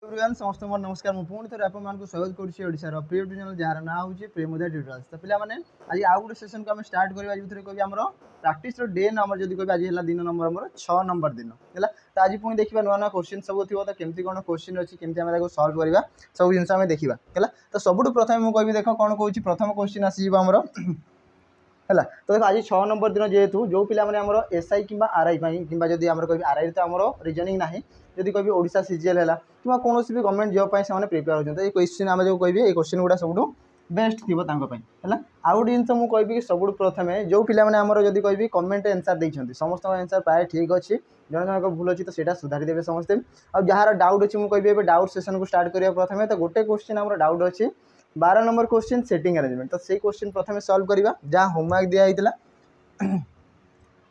Everyone समस्त मोर नमस्कार मु पुणी थे आप स्वागत करुँचार प्रिय चैनल जार ना हूँ प्रेमोदा ट्यूटोरियल्स। तो पे आज आउ गोटे सेसन को स्टार्ट करवा जो कह आम प्राक्टिस डे नंबर जब कह आज है दिन नंबर आम 6 नंबर दिन है। तो आज पुणी देखा नुआ नुआ क्वेश्चन सब थी तो केमती कौन क्वेश्चन अच्छी केमी सल्व करवा सब जिन देखा है। तो सबुठ प्रथम मुझे कह देख कौन कौन प्रथम क्वेश्चन आसमर है। तो देखो आज 6 नंबर दिन जेहेतु जो पिला आम एसआई कि आरआई कि जब आम कह आरआई तो आम रिजनिंग ना जदि कह ओडिशा सीजीएल है कि कौन भी गवर्नमेंट जॉब से प्रिपेयर होते ये क्वेश्चन आम जो कह क्वेश्चन गुड़ा सब बेस्ट थी है। आउ गोटे जिन मुझे कह सब प्रथम जो पिलाने जब कह कमेंट आंसर देखते समस्त आंसर प्राय ठीक अच्छे जन जन भूल अच्छी तो सीटा सुधारी देवे समस्ते। आ जार डाउट अच्छी मुझे कह डाउट सेसन को स्टार्ट करिया प्रथम। तो गोटे क्वेश्चन आम डाउट अच्छी 12 नंबर क्वेश्चन सेटिंग अरेंजमेंट। तो से क्वेश्चन प्रथम सल्व करवा जहाँ होमवर्क दिखाई।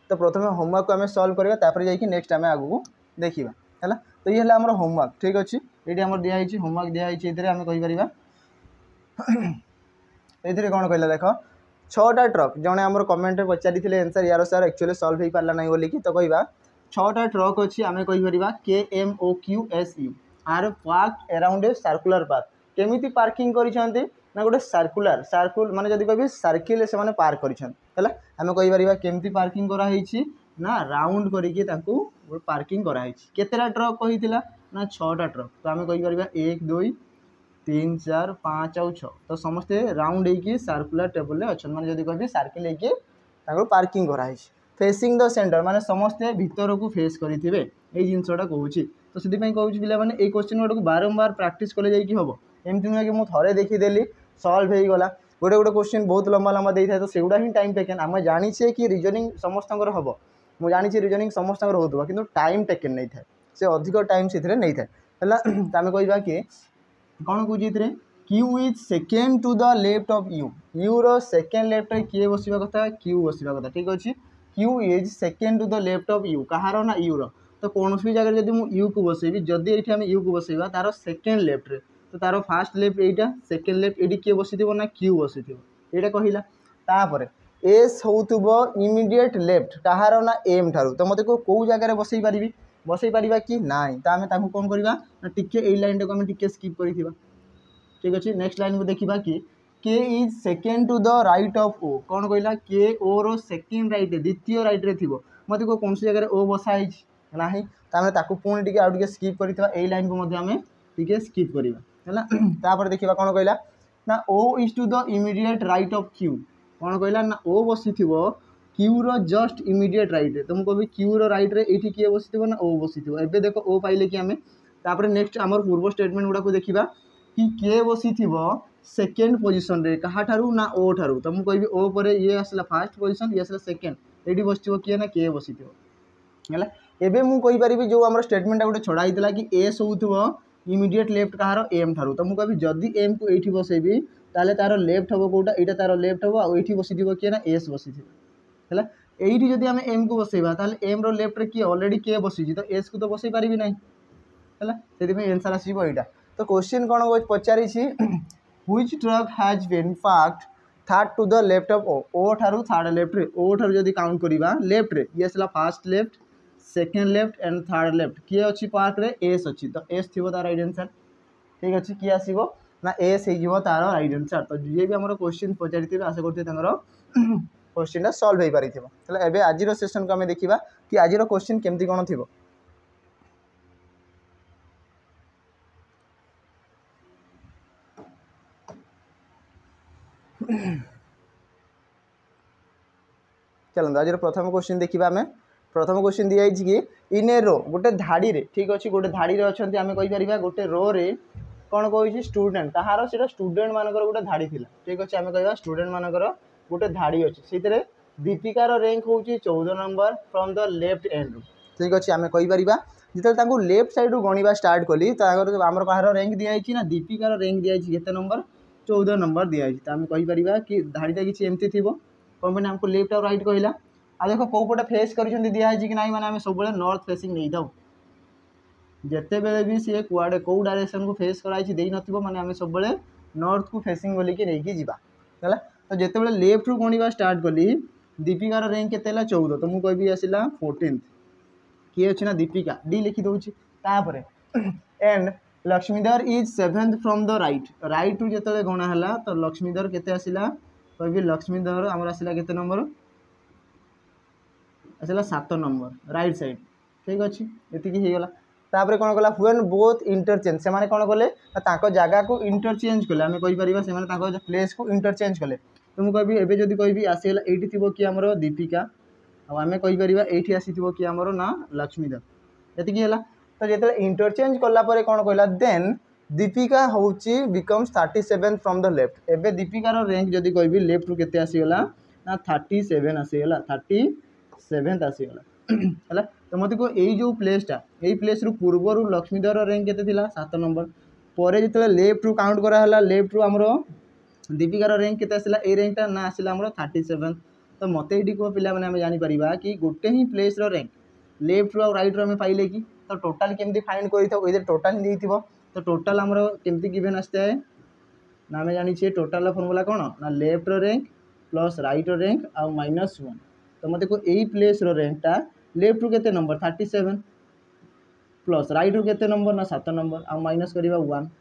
तो प्रथम होमवर्क को आम सल्व करवा जाकि नेक्स्ट आम आगू देखा है। तो ये आम होमवर्क ठीक अच्छे ये आम दिखाई होमवर्क दिखाई आम कहीपर ये कौन कहला देख 6टा ट्रक जड़े आम कमेंट पचारि आंसर यार सर एक्चुअली सल्व हो पारा ना बोलिकी। तो कहवा 6टा ट्रक अच्छी आम कहीपर KMOQSU are park around a circular park केमी पार्किंग कर गोटे सर्कुलर सर्कुल माने जब कह सर्किल से पार्क कर आम कहीपर केमती पार्किंग कराई ना राउंड करके पार्किंग कराई। केतेटा ट्रक कही ना 6टा ट्रक। तो आम कहीपर 1 2 3 4 5 और 6 तो समस्ते राउंड होगी सर्कुलर टेबल अच्छा माने जब कह सर्किल होगी पार्किंग कराई। फेसिंग द सेंटर माने समस्ते भितर को फेस करेंगे ये जिनसा कहूँ। तो से कहूँ पिला माने ये क्वेश्चन गुड़ा बारंबार प्राक्टिस कले हम एमती नुहे कि मुझे थे देखीदेली सल्व हो गला। गोटे गोटे क्वेश्चन बहुत लंबा लंबा दे था तो सेगुड़ा ही टाइम टेकेन आम जाचे कि रिजनिंग समस्त हम मुझे जानी रिजनिंग समस्त होता कि टाइम टेकेन नहीं था से अधिक टाइम से नहीं था है। तो आम कह कि कौन कहे Q is second to the left of U U रो सेकेंड लेफ्ट किए बसवा कथा क्यू बसवा कथा ठीक अच्छे। Q is second to the left of U कहार ना यू रो। तो कौन भी जगह जब मुझे यू को बसैबी जदि ये आम यू को बसैबा तार सेकेंड लेफ्ट रे तो तार फास्ट लेफ्ट यहाँ सेकेंड लेफ्ट ये किए बसी ना क्यू बसी ये कहला। तापर एस हो इमिडिएट लेफ्ट कहार ना एम ठारू तो मत कौ जगार बसई पारि बसई पारिबा कि नाई। तो आम कौन करवा टिके यही लाइन टाक आम टिके स्किप कर ठीक अच्छे। नेक्स्ट लाइन को देखा कि K is second to the right of O कौन कहला के ओ रो सेकेंड राइट द्वितीय राइट रे थी मत कौन सी जगह ओ बसाई ना तो आम पुणी टे आउ स्किप करवा यही लाइन को आम टे स्किप करवा है। देखा कौन कहला ना O is to the immediate right of Q कौन कहला ना ओ बसी क्यू रो जस्ट इमिडिएट राइट तो मुझे कह क्यू रो राइट रे ये किए बसी ना ओ बसी एबे देख ओ पाइले कि आम। तापर नेक्स्ट आम पूर्व स्टेटमेंट गुड़ा देखा कि के बसी सेकेंड पोजिशन रे कहा ठारू ना ओ ठारू तो मुझे कह ओ पर ये आसला फास्ट पोजिशन ये आसला सेकेंड ये बस किए ना के बसी है। एबे मु कहि परिबी जो आम स्टेटमेंट गोटे छड़ा होता कि एस हो इमिडिएट लेफ्ट कहार एम ठारू तो मुझे कह जदि एम को ये बसैबी ताले तार लेफ्ट हम कौटा यहाँ तार लेफ्ट हम आईटी बसी किए ना एस बसी है। यही जब आम एम को बसैबा ताले एम रो लेफ्ट रे किए अलरेडी के बसी तो एस को तो बसई पारि ना है से आंसर आसो यहाँ। तो क्वेश्चन कौन पचारि which truck has been parked third to the left of O ठारू थर्ड लेफ्ट रे ओ ठारू जदि काउंट करवा लेफ्ट रे ये आसला fast left second left and third left किए अच्छी पार्क रे एस अच्छी तो एस थी तार राइट आंसर ठीक अच्छे किए आसो ना एस हो तार राइट आंसर। तो जी भी आम क्वेश्चन पचारि आशा कर क्वेश्चन सल्व हो पारे। आज सेसन को आम देखा कि आज क्वेश्चन केमती कौन थी। चलते आज प्रथम क्वेश्चन देखा आम प्रथम क्वेश्चन दिखाई कि इन ए रो गोटे धाड़ी रे ठीक अच्छे गोटे धाड़ी अच्छा आम कहीपर गोटे रो रे कौन कही स्टूडेंट कहार से स्टूडेंट मानकर गोटे धाड़ी थी ठीक अच्छे आम कह स्टूडेंट मानकर गोटे धाड़ी अच्छे से दीपिकार रैंक हूँ 14 number from the left and ठीक अच्छे आम कहीपर जो लेफ्ट साइड रू गणवा स्टार्ट कली तो आम कहार रैंक दिखाई ना दीपिकार रैंक दिखाई केते नंबर 14 नंबर दिखाई। तो आम कहीपर कि धाड़ीटा किसी एमती थी कौन मैंने आमको लेफ्ट और राइट कहला आ देख कौ पटे फेस कर दिखाई कि ना मैंने आम सब नॉर्थ फेसिंग नहीं था जिते बेले भी सी कुआडे कौ डायरेक्शन को फेस कराई माने आम सब नॉर्थ को फेसिंग बोलिकी नहीं जावा है। तो जिते बड़े लेफ्ट रू गणवा स्टार्ट कली दीपिकार रैंक के 14 तो मुझे कह आसला 14th किए अच्छे ना दीपिका डी लिखी दूसरी तापर and Laxmidhar is seventh from the right right रु जो गणा है तो लक्ष्मीधर केते आसिला कहि लक्ष्मीधर आमर आसिला केते नंबर आसिला 7 नंबर राइट साइड ठीक अच्छे ये होगा तापर कौन कला व्हेन बोथ इंटरचेंज से माने कौन कले जगह को इंटरचेंज कले आम कहीपर प्लेस को इंटरचेंज कले तो मुझे कहि एबे जदि कहि आसीगला एठी थिबो कि हमर दीपिका आम कहीपर ये आसीथिबो कि हमर ना लक्ष्मीधर ये तो जो इंटरचेंज कलापर कौन कहला देन दीपिका हूँ बिकम्स 37 फ्रॉम द लेफ्ट एबे दीपिकार रैंक जदि कहि लेफ्ट रु केते आसीगला ना 37 आसीगला 37 आसीगला है तो मत को यही जो प्लेसटा यही प्लेस रु पूर्वर लक्ष्मीधर रैंक केते थिला 7 नंबर पर जो लेफ्ट रु काउंट कराला लेफ्ट रु आमर दीपिकार रैंक केते आसीला ए रैंकटा ना आसीला आमर 37 तो मत ये कह पिला माने आम जापर कि गोटे ही प्लेस रैंक लेफ्ट रु आ राइट रु पाइले कि तो टोटाल केमती फाइंड कर टोटाल ही तो टोटाल आमर केमती गिवन आसता है ना आम जानी टोटाल फर्मूला कौन ना left rank plus right rank आ -1 तो मत को यही प्लेस रैंकटा लेफ्ट रु केते नंबर 37 प्लस राइट रु केते नंबर ना 7 नंबर आ माइनस करवा 1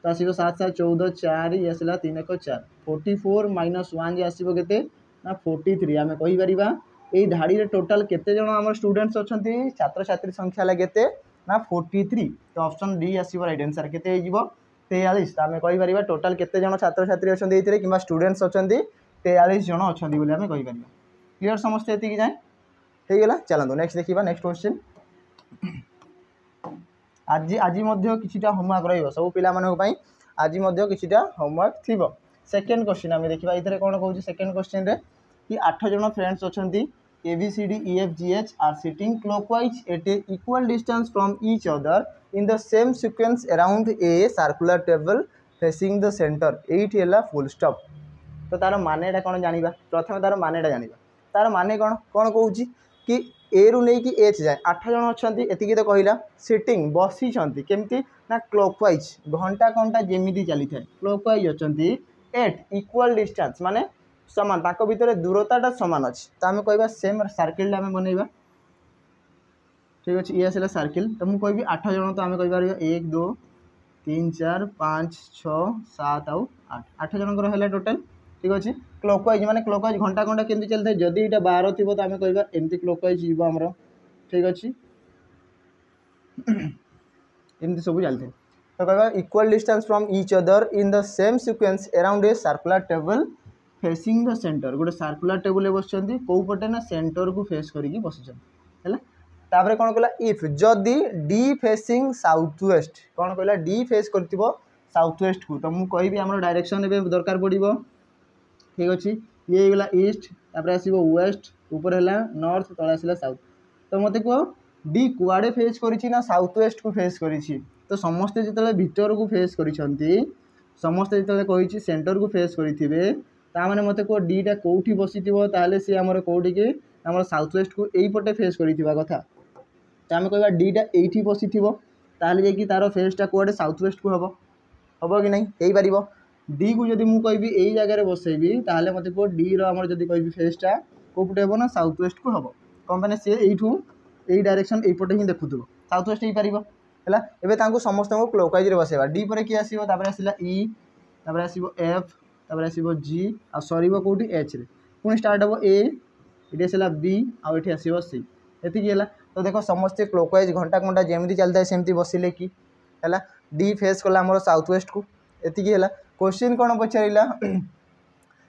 तो आसो 7 7 14 4 ये आसला 3 1 4 44 -1 जे आसो केते ना 43 आम कहीपर यही धाड़ी रे टोटाल केते जण आम स्टूडेंट्स अच्छा छात्र छात्री संख्या है केते ना 43 तो ऑप्शन डी आसो राइट आंसर केते 43 तो आम कहीपर टोटाल केते जण छात्र छात्री अच्छा कि स्टूडेंट्स अच्छा 43 जण अच्छा बोली आम कहीपर क्लियर समझते ये जाए होगा चलते नेक्स्ट देखा नेक्स्ट क्वेश्चन आज आज किछिटा होमवर्क रही सब पाई आज किछिटा होमवर्क थी सेकेंड क्वेश्चन आम देखा ये कौन कौन सेकेंड क्वेश्चन रे कि 8 जन फ्रेंड्स अच्छा ABCDEFGH are sitting clockwise at a equal distance from each other in the same sequence around a circular table facing the center at है फुल स्टॉप तो तार मानेटा कौन जाना प्रथम तार मानेटा जाना तार माने कौन कौन कहूँ कि ए रु नहीं कि एच जाए 8 जन अच्छा एति तो कहला सिटिंग बसी केमती ना क्लॉकवाइज घंटा घंटा जमी चली था क्लॉकवाइज अच्छा एट इक्वल डिस्टेंस माने समान ताको भितर दूरताटा समान अच्छी तो आम कह सेम सर्किल आम बनइबा ठीक अच्छे ये आसला सर्किल तो मुझे कहि 8 जन तो आम कहीपर 1 2 3 4 5 6 7 आउ 8 जनकर है टोटाल ठीक अच्छे क्लॉकवाइज माने क्लॉकवाइज घंटा घंटा केमती चलता है जदि ये 12 थी तो आम कह एमती क्लॉकवाइज जीव आमर ठीक अच्छे एमती सब चलते तो कह equal distance from each other in the same sequence around a circular table facing the centre गोटे सर्कुलर टेबुल बस कौ पटे ना सेंटर को फेस करके बसुँच है कौन कहला इफ जदि डी फेसिंग साउथ वेस्ट कौन कहला डी फेस कर साउथ वेस्ट को तो मुझे कहि आम डायरेक्शन दरकार पड़ो ठीक अच्छे ये गला ईस्ट तापर आसो वेस्ट ऊपर है नॉर्थ तले आसला साउथ तो मत कह डी कुआड़े फेस कर साउथ वेस्ट को फेस करी तो समस्ते जो भीतर को फेस कर समस्ते जो कही सेंटर को फेस करेंगे ताने मत कह डीटा कौटी बसी सी आमर कौटी के आम साउथ वेस्ट को यहीपटे फेस करा कथा तो आम कह डीटा ये बसी ताकि तार फेसटा कौटे साउथ वेस्ट को हम हम कि नहीं हो पार डी को जब मुझे कहि यही जगह बसैबी ताल मत कह डी रमर जब कहि फेसटा कौटे हम ना साउथ वेस्ट को हम कौन मैंने सी यही डायरेक्शन यहीपटे ही देखु साउथ वेस्ट हो पार है समस्त क्लॉकवाइज बसैबा डी पर किए आसो आसला ई आसो एफ तापर आसो जी आ सर कौटी एच रे पुणी स्टार्ट हम ए ये आसला बी आठ आसो सी ये तो देखो समस्ते क्लॉकवाइज घंटा घंटा जमी चलता है सेमती बसिले कि है डी फेस कला आम साउथ वेस्ट को ये क्वेश्चन कौन पचारा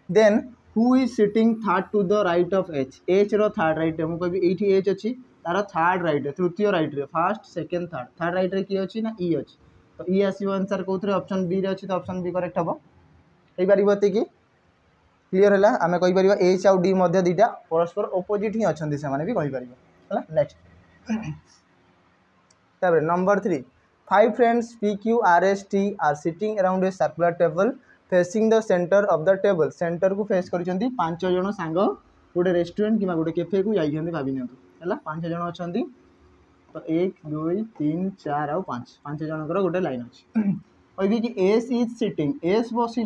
then who is sitting third to the right of H रो थर्ड राइट मुझे कहि ये एच अच्छी तार थर्ड राइट तृतीय राइट रे first second third third right रे किए अच्छी ना ई अच्छी तो ई आसो आंसर कौन ऑप्शन बी रे अच्छी तो ऑप्शन बी करेक्ट हम हो पार कि क्लीयर है आम कहीपर एच आउ डी दीटा परस्पर ओपोजिट ही अच्छा से भी कहीपर है next number 3 5 friends P Q R S T R sitting around a circular table facing the centre of the table centre को फेस कर 5 जन सांग गोटे रेस्टोरेंट कि गोटे कैफे को जाइए भावी है 5 जन अच्छा तो 1 2 3 4 आउ 5 जनकर गोटे लाइन अच्छी कहि कि एस इज सिटिंग एस बसी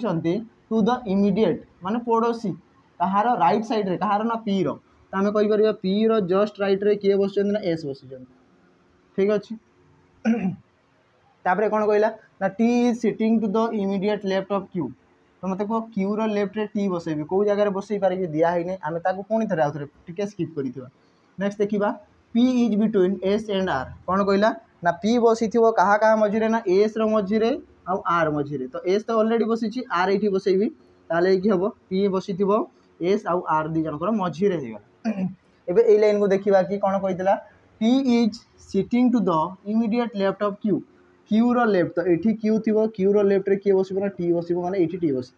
टू द इमिडिएट माने पड़ोसी कहार राइट साइड रे कहार ना पी रो तो आम कहीपर पी रो जस्ट राइट रे किए बस ना एस बस ठीक अच्छे तापर कौन कहला ना T is sitting to the immediate left of Q तो मत कह क्यू रो लेफ्ट रे टी बसैबी कौ जगह बसई पारि दिया है आम ताको पुणी थे आउ थे स्किप कर नेक्स्ट देखा P is between S and R कौन कहला ना पी बसी थो क्या मझे ना एस रे आउ आर मझे तो एस तो अलरेडी बसी आर ये बसैबी ताले हम पी बसी एस आउ आर दी जनकर मझे एबे ए लाइन को देखा कि कौन कहला P is sitting to the immediate left of Q Q रो लेफ्ट तो ये क्यू थी क्यू रो लेफ्ट रे किए बस ना टी बस माने ये टी बस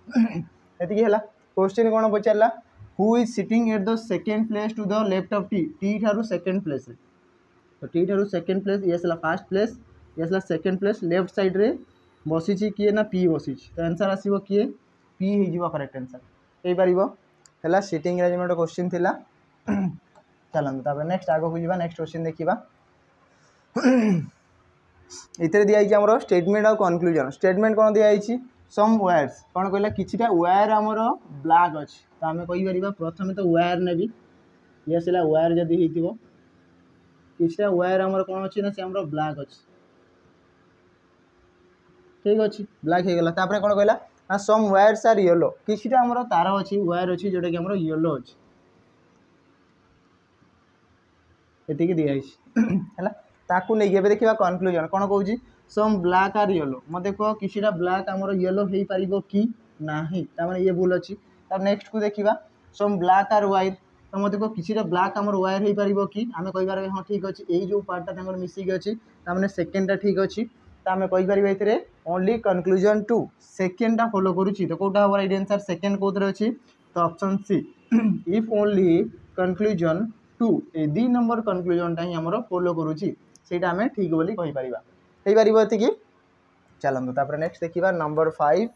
ये क्वेश्चन कौन पचारा who is sitting at the second place to the left of T ठारू सेकेंड प्लेस तो टी ठारू सेकेंड प्लेस ये फर्स्ट प्लेस ये सेकेंड प्लेस लेफ्ट साइड रे बसी किए ना पी बसी तो आंसर आसो किए पी हो करेक्ट आंसर हो पार है सिटिंग अरेंजमेंट क्वेश्चन थिला चलते नेक्स्ट आग को जावा नेक्स्ट क्वेश्चन देखा इतने दिखाई आमर स्टेटमेंट और कनक्लूजन स्टेटमेंट कौन दिखाई सम वायर्स कौन कहला किछिटा वायर आमर ब्लैक अच्छी तो आम कहीपर प्रथम तो वायर नेबी ये आसला वायर जदि हो किछिटा वायर आमर कौन अच्छी ना से आमर ब्लैक अच्छी ठीक अच्छे ब्लैक हो गला कौन कहला ना सम वायर्स आर येलो किछिटा आमर तार अच्छी वायर अच्छी जोटा कि आमर येलो अच्छी ये दिखाई है ताकू नहीं एबे देखिबा कनक्लूजन कौन कहूँ सम ब्लैक आर येलो मत कह किसीटा ब्लैक आमर येलो हो पार कि नहीं तार ये भूल अच्छी नेक्स्ट को देखा सम ब्लैक आर वायर तो मत कह किसीटा ब्लैक आमर वायर हो पार कि आम कहीपर हाँ ठीक अच्छे यही जो पार्टा मिसिक अच्छी ताने सेकेंडटा ठीक अच्छी तो आम कहीपर ये ओनली कनक्लूजन टू सेकेंडटा फॉलो करुच्ची तो कौटा हम राइट आंसर सेकेंड कौन अच्छी तो option C if only conclusion two ए 2 नंबर कनक्लूजनटा ही आमर फॉलो करुच्ची सेटा आम ठीक बोली कहीपर ये चलते नेक्स्ट देखा नंबर 5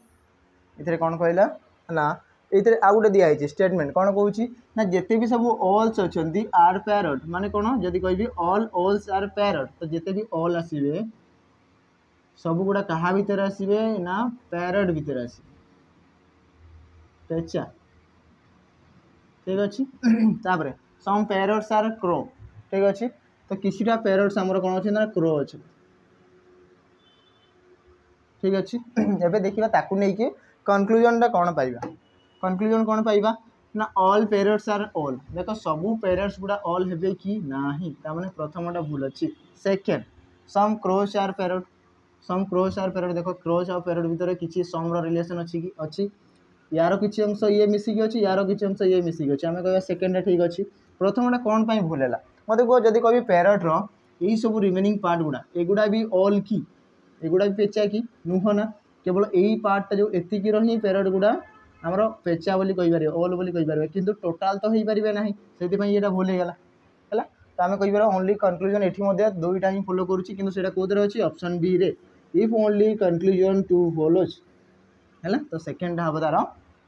इधर कौन कहला ना ये आउ गोटे दिखाई स्टेटमेंट कौन कहूँ ना जिते भी सब ऑल्स अच्छा आर पैरट माने कौन जदि कहि ऑल ऑल्स आर पैरट तो जिते भी ऑल आसवे सब गुड़ा क्या भितर आसवे ना पैरट भितर आस पेचा ठीक अच्छे तापर सम पैरट्स आर क्रो ठीक अच्छे तो किसीटा पैरट्स आमर कौन अच्छे ना क्रो अच्छे ठीक अच्छे एबे देखिबा ताकू नहीं कि कनक्लूजन टा कौन पाइबा कनक्लूजन कौन पाइबा ना ऑल पैरट्स आर ऑल देखो सबू पैरट्स गुड़ा ऑल हेबे कि नाही तामाने प्रथमटा भूल अच्छी second some crows are parrot some crows are parrot देखो क्रोच और पैरट भितर किसी सम रिलेशन अच्छी कि अच्छी यार किसी अंश ये मिसिक अच्छी यार किसी अंश ये मिसिक अच्छी आम कह सेकेंड ठीक अच्छी प्रथमटा कौन पाई भूल है मत कह जदि कह पैरट्र यही सब रिमेनिंग पार्ट गुड़ा एगुड़ा भी ऑल कि एगुड़ा भी पेचा कि नुह ना केवल यही पार्टा जो एतिकी रही पैरट गुड़ा आमर पेचा बोली कहीपर ऑल बोली कहीपर किंतु टोटाल तो हो पारे ना से ये भूल होगा है तो आम कहीपर ओनली कनक्लूजन ये दुईटा ही फॉलो करुच्ची कि कौन अच्छी ऑप्शन बी रे if only conclusion two follows है तो सेकेंड हम तार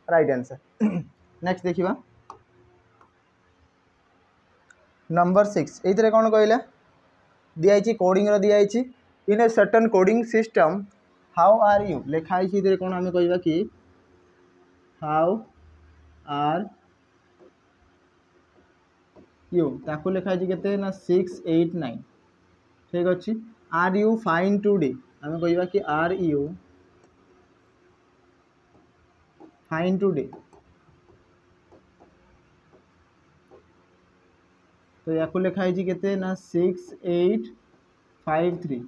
राइट आंसर नेक्स्ट देखा नंबर 6 ये कौन कहला दिखाई कोडिंग दिखाई in a certain coding system how are you लिखाई कौन आम कह कि हाउ आर यू ताकू लिखाई के ना 6 8 9 ठीक अच्छे आर यू फाइन टुडे आम कह कि आर यू फाइन टुडे तो या लिखाई के ना 6 8 5 3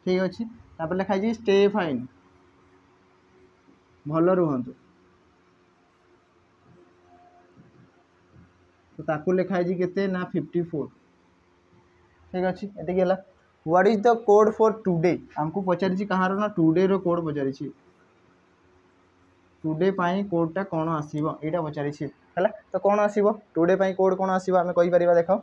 ठीक अच्छे तापर लिखाई स्टे फाइन भल रुहतु तो ताकू लिखाई के ना 54 ठीक अच्छे ये what is the code for today आमको पचारि कहार ना टुडे रो कोड पचारि टुडे पाई कोडटा कौन आसीबो एटा पचारि है तो कौन आसीबो टुडे पाई कोड कौन आसीबो आमे कहि परिबा देखो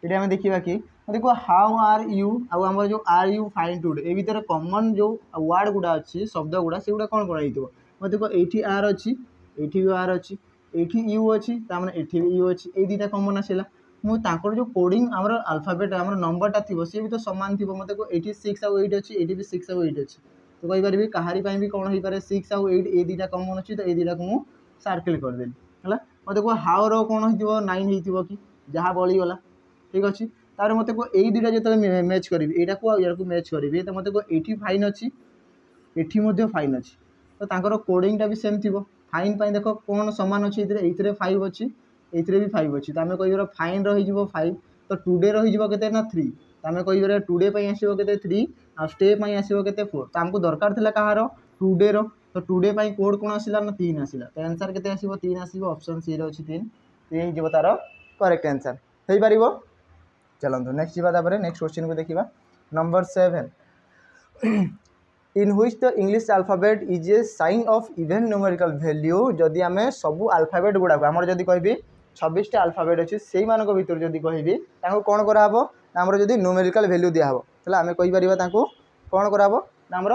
ये आम देखा कि देखो हाउ आर यू आम जो आर यू फाइन टुडे ए भीतर कॉमन जो वर्ड गुड़ा अच्छी शब्द गुड़ा से गुड़ा कौन कौन हो मैं देखो ये आर अच्छी ये भी आर अच्छी ये यू अच्छी ताने ये भी यू अच्छी ये दुटा कॉमन आसला मुझे जो कोडिंग आम अल्फाबेट आम नंबरटा थी सी भी तो सामान थी मतलब को 86 आउ 8 अच्छी ये भी 6 आउ 8 अच्छी तो कहीपर कहारी भी कौन हो पारे 6 आउ 8 ये दुटा कॉमन अच्छी तो ये दुटा को मुझे सर्किल करदेली है मतलब को हाउ रो कौन हो 9 हो कि जहाँ बलीगला ठीक अच्छे तार मत को यही दुटा जो मैच करी यहाँ को या मैच करी तो मत को ये फाइन अच्छी ये फाइन अच्छी तो तांकर कोडिंगटा भी सेम थी फाइन पाई देख कौन सामान अच्छी ये 5 अच्छी ये भी 5 अच्छी तो आम कह फाइन रही 5 तो टुडे रही के ना 3 तो आम कह टुडे आसो के 3 आ स्टे आसो के 4 तो आमको दरकार था कहार टुडे तो टुडे कोड कौन आसला ना 3 आसला तो आंसर के 3 आसो ऑप्शन सी रे अच्छी 3 तो ये तार करेक्ट आंसर हो पार। चलते नेक्स्ट जावा नेक्स्ट क्वेश्चन को देखा number 7 in which the English alphabet is a sign of even numerical value जदि आम सबू अल्फाबेट गुड़ाक आमर जदि कहि 26 अल्फाबेट अच्छी से भर जदि कहि कौन कराब आमर जदि न्यूमेरिकल वैल्यू दिहब तो आम कहीपर कौन कराब आमर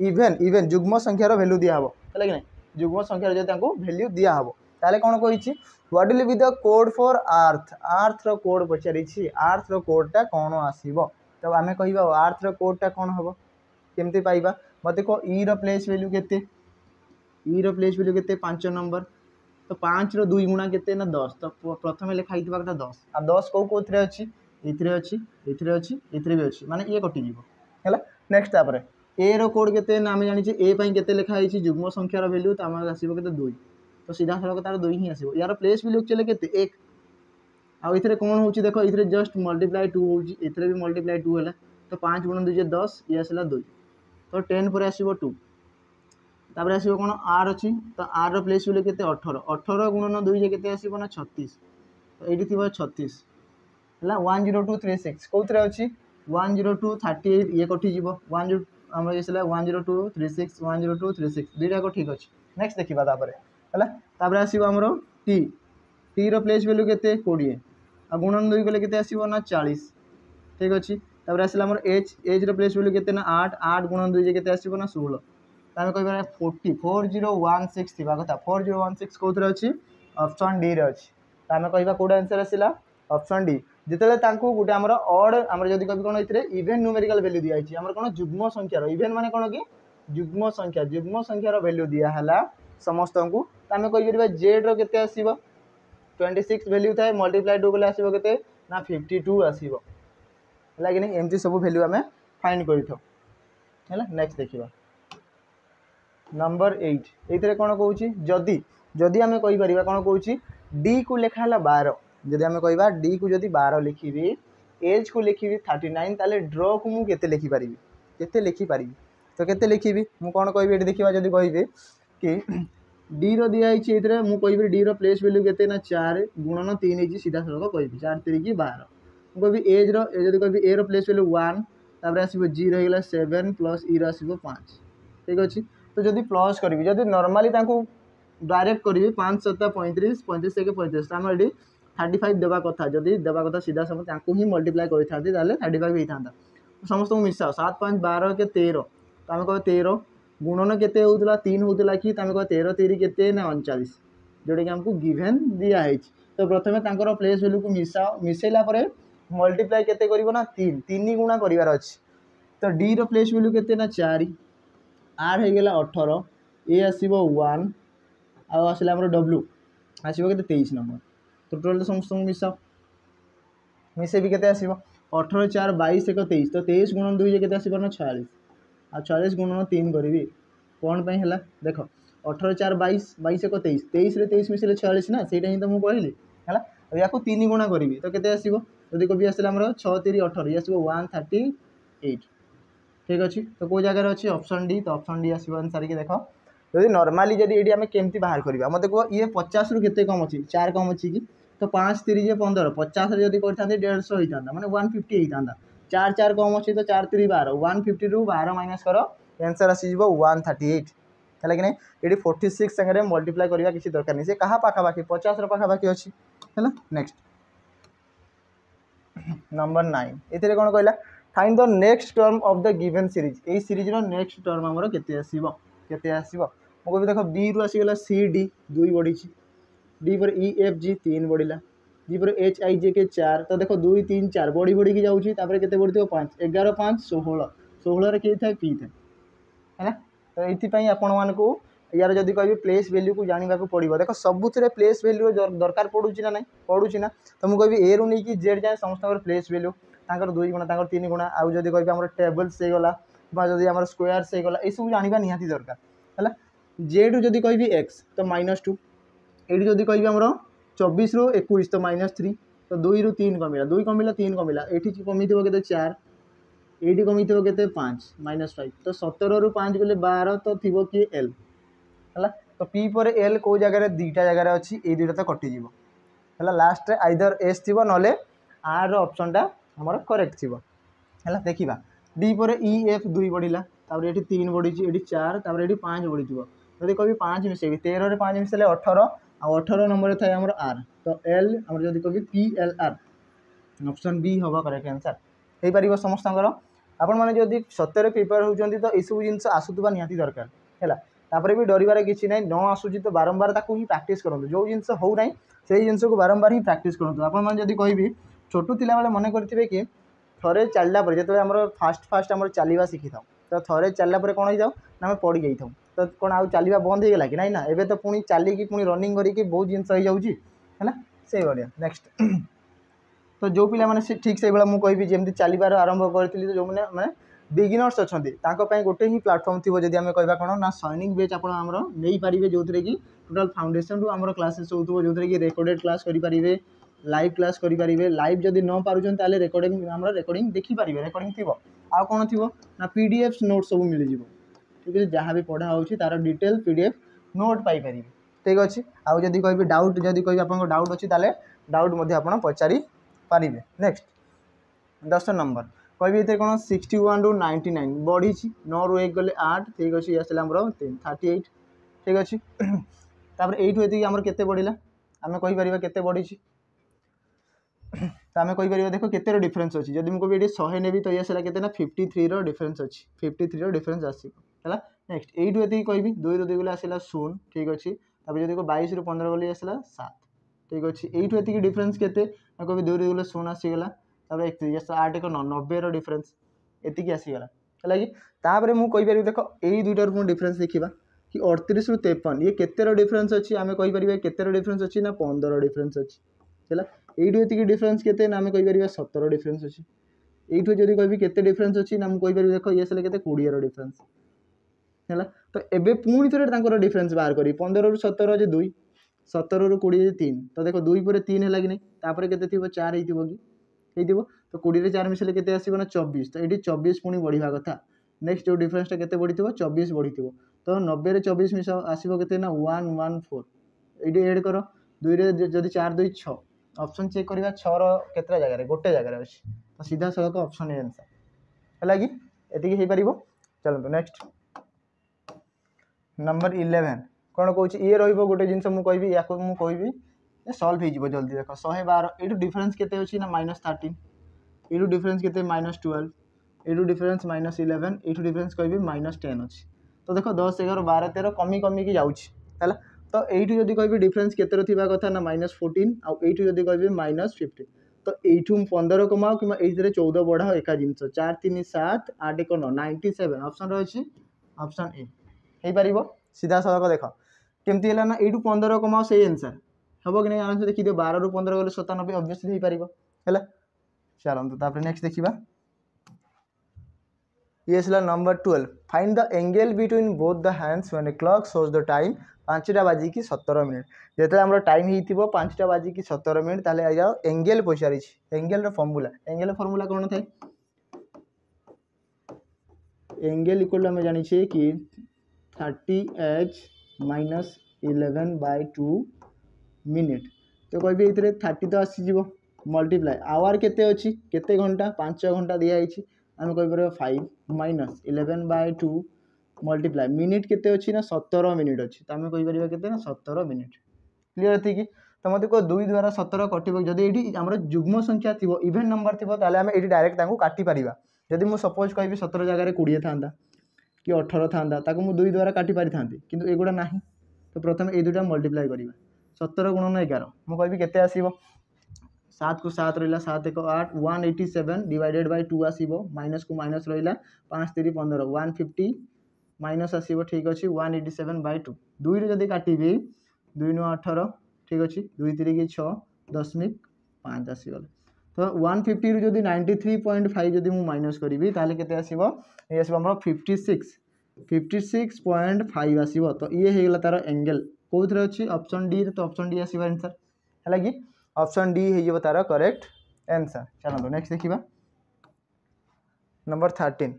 इवेन इवेन जुग्म संख्यार वैल्यू दिहब है कि नहीं जुग्म संख्यार जदि वैल्यू दिहब ताले कौन कही what will be the code for earth earth रो कोड पचारि अर्थ रो कोडटा कौन आसीबो तो आम कह अर्थ रो कोडटा कौन हम केमती पाइबा मत कह ई रो प्लेस वैल्यू केते ई रो प्लेस वैल्यू केते 5 नंबर तो 5 रो 2 गुणा केते ना 10 तो प्रथम लिखाई 10 आ 10 कौ अच्छी ये अच्छी ये भी अच्छी माने ये कटि है नेक्स्ट तापर ए रो कोड केते ना आम जानी ए पाई केते लिखाई जुग्म संख्यार वैल्यू तो आम आसो के 2 तो सीधा सड़क तार 2 ही आसो यार प्लेस वैल्यू एक्चुअली केते 1 आउ इथरे कौन होची देखो इथरे जस्ट मल्टीप्लाई 2 होची इथरे भी मल्टीप्लाई 2 हैला तो 5 गुणन 2 10 ये आसला 2 तो 10 पर आसो 2 तापर आसो कौन आर अच्छी तो आर रो प्लेस वैल्यू केते 18 18 गुणन 2 जे केते आसो ना 36 तो ये थी 36 है 10236 कौन अच्छी 10238 ये कटि 10 आम ये 10236 10236 दुईटा को ठीक अच्छे नेक्स्ट देखा तापर आसो आमर टी टी रो प्लेस वैल्यू केते 20 आ गुणन 2 कले केते आसो ना 40 ठीक अच्छे तापर आसला आमर एच एच रो प्लेस वैल्यू केते ना 8 8 गुणन 2 जे केते आसो ना 16 तो आम कह 4016 थी कथा 4016 कौन अच्छी ऑप्शन डी रे अच्छी तो आम कह कौट आंसर आसला ऑप्शन डी जिते गोटे आमर अड आम जब कभी कौन ये इवेन न्यूमेरिकल वैल्यू दिखाई आम कौन जुग्म संख्यार इवेन माने कौन कि जुग्म संख्यार वैल्यू दिहला समस्त को तो आम कहीपर जेड रे आसो 26 वैल्यू थाए मल्टीप्लाई 2 कले आसो के ना 52 आसो है कि नहीं एमती सब वैल्यू आम फाइंड कर नेक्स्ट देखा नंबर 8 ये कौन कौच जदि जदि आम कहीपर कौन कौच डी को लिखा 12 जदि आम कह डी को जदि 12 लिखी एज को लिखी 39 ताले ड्र को मुझे लिखिपारि केते लिखिपारि तो केते लिखी मुझे कौन कह देखा जदि कह कि डी रो दिखाई ये मुझे कह डी रो प्लेस वैल्यू केते ना 4 गुणन 3 है सीधा सड़क कह 4 3 की 12 मुझे एज रो कह ए रो प्लेस वैल्यू 1 तापर आसो जी रहीगला 7 प्लस ई रो 5 ठीक अच्छे तो जदि प्लस करी जदि नॉर्मली डायरेक्ट करी 5 7 35 35 एक 35 आम ये 35 देवा कथा जदि देवा कथा सीधा समझ ही मल्टीप्लाई करते 35 होता समस्त को मिसाओ 7 5 12 के 13 तो आम कह 13 गुणन केते होउतला 3 होउतला कि आम कह 13 3 केते ना 39 जोटा कि आमको गिवन दिखाई तो प्रथम तांकर प्लेस वैल्यू को मिसाओ मिसेला मल्टीप्लाई केते करिवो ना 3 3 गुणा करिवार अछि तो डी रो प्लेस वैल्यू केते ना 4 आर हो गला 18 ए आसो 1 आसला आम डब्ल्यू आसो के 23 नंबर तो टोटल समस्त मिसाओ मिसे भी केते आसो 18 4 22 एक 23 तो 23 गुणन 2 के 46 आ 46 गुणन 3 करी कौन पाई है देख 18 4 22 22 एक 23 23 रे 23 मिसले 46 ना से ही तो मुझे कहली है या 3 गुणा करी तो केते आसो जदि कभी आसला आम 6 3 18 ये आसो 138 ठीक अच्छे तो कौ जगार अच्छी ऑप्शन डी तो ऑप्शन डी आसो आंसर के देख जदि नॉर्मली जदि ये आम केमती बाहर करवा मत कह ये 50 रु केते कम अच्छी 4 कम अच्छी कि तो 5 3 15 50 जदि करते 150 होता मैंने 150 होता 4 4 कम अच्छी तो 4 3 12 150 रु 12 माइनस कर आंसर आसीज 138 है कि नहीं ये 46 संगे मल्टीप्लाई करवा किसी दरकार नहीं से कहा पाखापाखि 50 पाखापाखि अच्छी है नेक्स्ट नंबर 9 ये कौन कहला find the next term of the given series ये सीरीज रो नेक्स्ट टर्म आमर केते आसीबो मुझे देख बी रु आसीगला सी डी 2 बढ़ी डी पर ई एफ जी 3 बढ़ला जी पर एच आई जे के 4 तो देख 2 3 4 बढ़ी बढ़ी की जाऊँगी केते बढ़ी 5 11 5 16 16 रे किए थाए पी थाए है ना तो ये आपण मान को यार जदि कह प्लेस वैल्यू को जानवा पड़ो देख सबुथ प्लेस वैल्यू दरकार पड़ूँ ना ना पड़ूँ ना तो मुझे कहबी ए रु नहीं जेड जाए समस्त प्लेस वैल्यू तांकर 2 गुणा तांकर 3 गुणा आउ जदि कह आम टेबल्स हो गला जदि आम स्क्वायर्स हो गला सब जानवा निहाती दरकार है जेड जदि कह एक्स तो -2 ये जदि कह आम 24 रु 21 तो -3 तो 2 रु 3 कमिला 2 कमिला 3 कमिला ये कमी के 4 ये कमी के 5 -5 तो 17 रु 5 गले 12 तो थी किए एल है तो पी पर एल कौ जगह दुईटा जगार अच्छी ये दुईटा तो कटिज है लास्ट आइदर एस थी ना आर ऑप्शन टा आमर करेक्ट थी है देखा डी पर ई एफ 2 बढ़ला ये 3 बढ़ी ये 4 ये 5 बढ़ी जब कभी 5 मिसेबी 13 रे 5 मिसेले 18 आ 18 नंबर थाए आमर आर तो एल आम जब कभी P L R option B हम करेक्ट आंसर हो पार समस्त आपण मैंने जब सत्य प्रिपेयर होती तो यू जिन आसूबा निहाती दरकार है तापर भी डरबार किसी ना न आसूँ तो बारंबार ही प्राक्ट करूँ जो जिन हो ना से जिन को बारंबार ही प्राक्ट करूँ आपड़ी जब कहि छोटू थिला बेले मन करेंगे कि थे चलला जो आम फास्ट आम चलवा शिखी था तो थे चलला कौन हो जाऊ ना आम पड़ जाइए तो कौन आउ चलवा बंद हो गला कि ना एवं तो पुणी चलिकी पुणी रनिंग करके बहुत जिन हो जाऊँगी है से भाया नेक्स्ट तो जो पिला माने ठीक से मुझे कहि जमी चलबार आरंभ करी जो मैंने माने बिगिनर्स अच्छा गोटे ही प्लाटफर्म थी जब आम कह कौन ना सैनिक बैच आपमर नहीं पारे जो थे कि टोटाल फाउंडेशन रू आम क्लासेस हो जो थे कि रेकर्डेड क्लास करेंगे लाइव क्लास करेंगे लाइव जब न पार्टी रेकर्डिंग आम रेकर्डिंग देखिपारे रेकर्डिंग थी आ कौन थी ना पीडीएफ नोट सब मिल जाव ठीक है जहाँ भी पढ़ा हो तार डिटेल पीडीएफ नोट पाइपर ठीक अच्छे आउ जब कह डाउट जब कह आप डाउट अच्छी डाउट आप पचारि पारे नेक्स्ट 10 नंबर कह कौन 61 रु 99 बढ़ी 9 रु 1 गले 8 ठीक अच्छे ये आसला 38 ठीक अच्छे तापर ये आमर केते बढ़ला आम कहीपर केते बढ़ी तो आम कहीपर देख केते डिफरेन्स अच्छी जब मुझे ये 100 नेबी तो ये आसला के 53 रो डिफरेन्स अच्छी 53 रो डिफरेन्स आसला है नेक्स्ट ये कहि 2 रु 2 गले आसला 0 ठीक अच्छे तापर जब 22 रु 15 गले आसला 7 ठीक अच्छे ये डिफरेन्स के कभी 2 रु गले 0 आसीगला तापर 31 8 1 90 रो डिफरेन्स एतिकी आसीगला है कि तापर मुझे कहीपर देख यही दुईटार पुणी डिफरेन्स देखा कि 38 रु 53 ये केते डिफरेन्स अच्छी आम कहीपर केते डिफरेन्स अच्छी ना 15 डिफरेन्स अच्छी है ये डिफरेन्स के आम कहीपर 17 डिफरेन्स अच्छी ये जब कह केते डिफरेन्स अच्छी ना मुझे कहीपर देख ये के 20 रो डिफरेन्स है तो एबे पुणी थे डिफरेन्स बाहर करी 15 रु 17 जे 2 17 रु 20 3 तो देख 2 पर 3 है कि नहीं तापर के 4 हो तो 20 रे 4 मिसले के आसो ना 24 तो ये 24 पुणी बढ़िया कथा नेक्स्ट जो डिफरेन्स के बढ़ी 24 बढ़ी तो 90 रे 24 मिस आसो के ना 114 ये एड कर 2 रे जदि 4 2 6 ऑप्शन चेक करवा 6 रो जगह गोटे जगह अच्छी तो सीधा सड़क ऑप्शन ए आंसर है कि ये पार चलते नेक्स्ट नंबर 11 कौन कौन ये रोटे जिन मुझे या कहि सल्व हो जल्दी देख 112 ये डिफरेन्स के अच्छी ना -13 ये डिफरेन्स के -12 ये डिफरेन्स -11 ये डिफरेन्स कहि -10 अच्छी तो देख 10 11 12 13 कमी कमी की जाऊँगी है तो यू जब कहि डिफरेन्स के कथा ना -14 आउ यू जब कहि -15 तो यू 15 कमाओ कि 14 बढ़ाओ एका जिनस 4 3 7 8 1 9 97 ऑप्शन अच्छी ऑप्शन ए हो पार सीधा सड़क देख केमती है ना यू 15 कमाओ से आंसर हम कि नहीं आराम से देखिए 12 रु 15 गले 97 ऑब्वियसली हो पार है चलते तापर नेक्स्ट देखा ये आसला number 12 find the angle between both the hands when a clock shows the time 5टा बाजिकी 17 मिनिट जो आम टाइम हो 5टा बाजिकी 17 मिनिट ताले आ जाओ एंगल पचारि एंगल फर्मूला कौन थे एंगल इक्वल आम जानी कि 30h - 11/2 मिनिट तो कह 30 तो आसीज मल्टीप्लाई आवर केते अच्छी केते घंटा 5 घंटा दिखाई आम कहीपर 5 - 11/2 मल्टीप्लाई मिनिट केते अच्छी ना 17 मिनिट अच्छी तो आम कहीपर के 17 मिनिट क्लीयर थी कि तो मत कह 2 द्वारा 17 कटो जब ये आम जुग्म संख्या थी इभेन नंबर थी आम ये डायरेक्ट काटिपर जदि मुझे सपोज कहि 17 जगह 20 था कि 18 था मुझे 2 द्वारा काटी पारि था कि एगुड़ा ना तो प्रथम ये दुटा मल्टीप्लाई करवा 17 गुणन 11 मुझे कहि के 7 को 7 रहा 7 1 8 187 डिवाइडेड बाय 2 आसो माइनस को माइनस रहा 5 3 15 150 माइनस आसो ठीक अच्छे 187/2 2 जदि काटिबी 2 9 18 ठीक अच्छे 2 3 6 .5 आसीगला तो 150 रु जदि 93.5 जदि मु माइनस करी ताले केते आसीबो ये आसीबो हमर 56.5 आसीबो तो ये हे गला तार एंगल कोथरे अछि ऑप्शन डी तो ऑप्शन डी आसीबो आंसर हैला कि ऑप्शन डी हे जबो तार करेक्ट आंसर। चलो नेक्स्ट देखिबा नंबर 13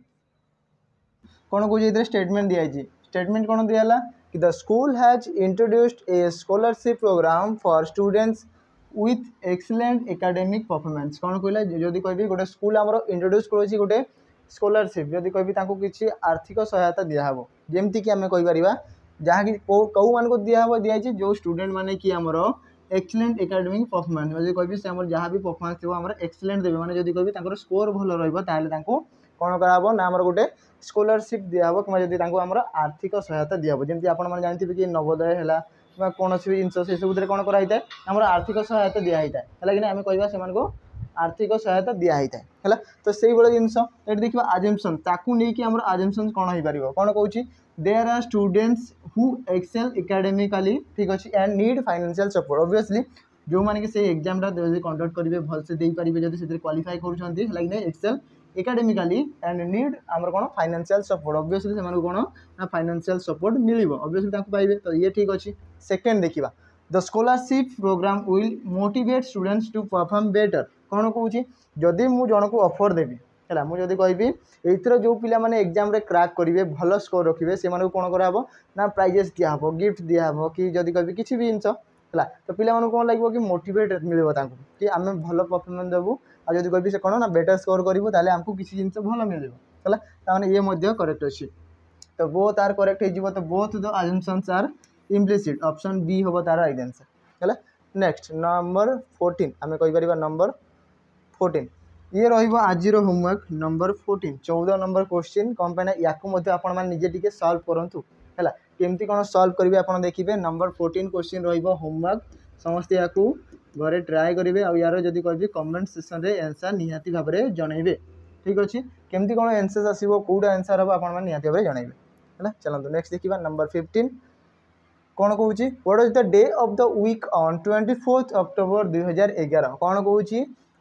कौन कौन स्टेटमेंट दिखाई स्टेटमेंट कौन दिया कि the school has introduced a scholarship programme for students with excellent academic performance कौन कहला जदि कहि गोटे स्कूल आमर इंट्रोड्यूस करोछि गोटे स्कॉलरशिप जदि कहि तांको किछि आर्थिक सहायता दियाहबो जेमति कि आमे कहि परिबा जहाँ कि कौ मान को दियाहबो दियाछि जो स्टूडेंट माने कि आमर एक्सीलेंट एकेडमिक परफॉर्मेंस जदि कहि से आमर जहाँ भी परफॉर्मेंस थिबो आमर एक्सीलेंट देबे माने जदि कहि तांकर स्कोर भलो रहइबो ताले तांको कौन कराबो ना आमर गोटे स्कॉलरशिप दियाहबो कि जदि तांको आमर आर्थिक सहायता दियाहबो जेमति आपण माने जानथिबे कि नवोदय हैला कि कौन भी जिनस से सब कौन कराई आमर आर्थिक सहायता दिखाई है कि आम कह से आर्थिक सहायता दिखाई है तो से भाई जिनस ये देखा आजम्पशन ताकू नहीं आम आजम्पशन कौन हो पार कौन कौन there are students who excel academically ठीक अच्छे and need financial support obviously जो मैंने कि एग्जाम कंडक्ट करेंगे भलसे दे पारे जब क्वालिफाई कर एक्सेल एकेडमिकली एंड नीड आमर कौन फाइनेंशियल सपोर्ट ऑब्वियसली से कौन ना फाइनेंशियल सपोर्ट मिल ऑब्वियसली पाइबे तो ये ठीक अच्छे। सेकेंड देखा the scholarship programme will motivate students to perform better कौन कौन जदि मु जन को ऑफर देवी है मुझे कहि एथर जो पिला माने एग्जाम रे क्रैक करेंगे भल स्कोर रखिए से कौन कराब ना प्राइजेस दिहब गिफ्ट दिहब कि जदि कहि किसी भी जिनस है तो पिला कौन लगे कि मोटिवेट मिले कि आम भल परफॉर्मेंस देवु आ जदि कहि से कौन ना बेटर स्कोर करूँ ताले आमको किसी जिनस भल मिले है ये करेक्ट अच्छे तो बोथ आर करेक्ट हो तो both the assumptions are implicit option B हम तार आंसर है। नेक्स्ट नंबर 14 आम कहीपर नंबर 14 ये रजिर होमवर्क नंबर 14 14 नंबर क्वेश्चन कौन पे या आपजे टी सल्व करूँ है केमती कौन सल्व करेंगे आप देखिए नंबर 14 क्वेश्चन रोमवर्क समस्ते या घरे ट्राए करेंगे आ यार जब कह कमेंट सेक्शन में आंसर निहाती भाव में जनइबे ठीक अच्छे केमती कौन आंसर आसो कौटा आंसर हम आप निहाती भाव में जनइबे है। चलते नेक्स्ट देखा नंबर 15 कौन कौन what is the day of the week on 24 October 2011 कौन कौन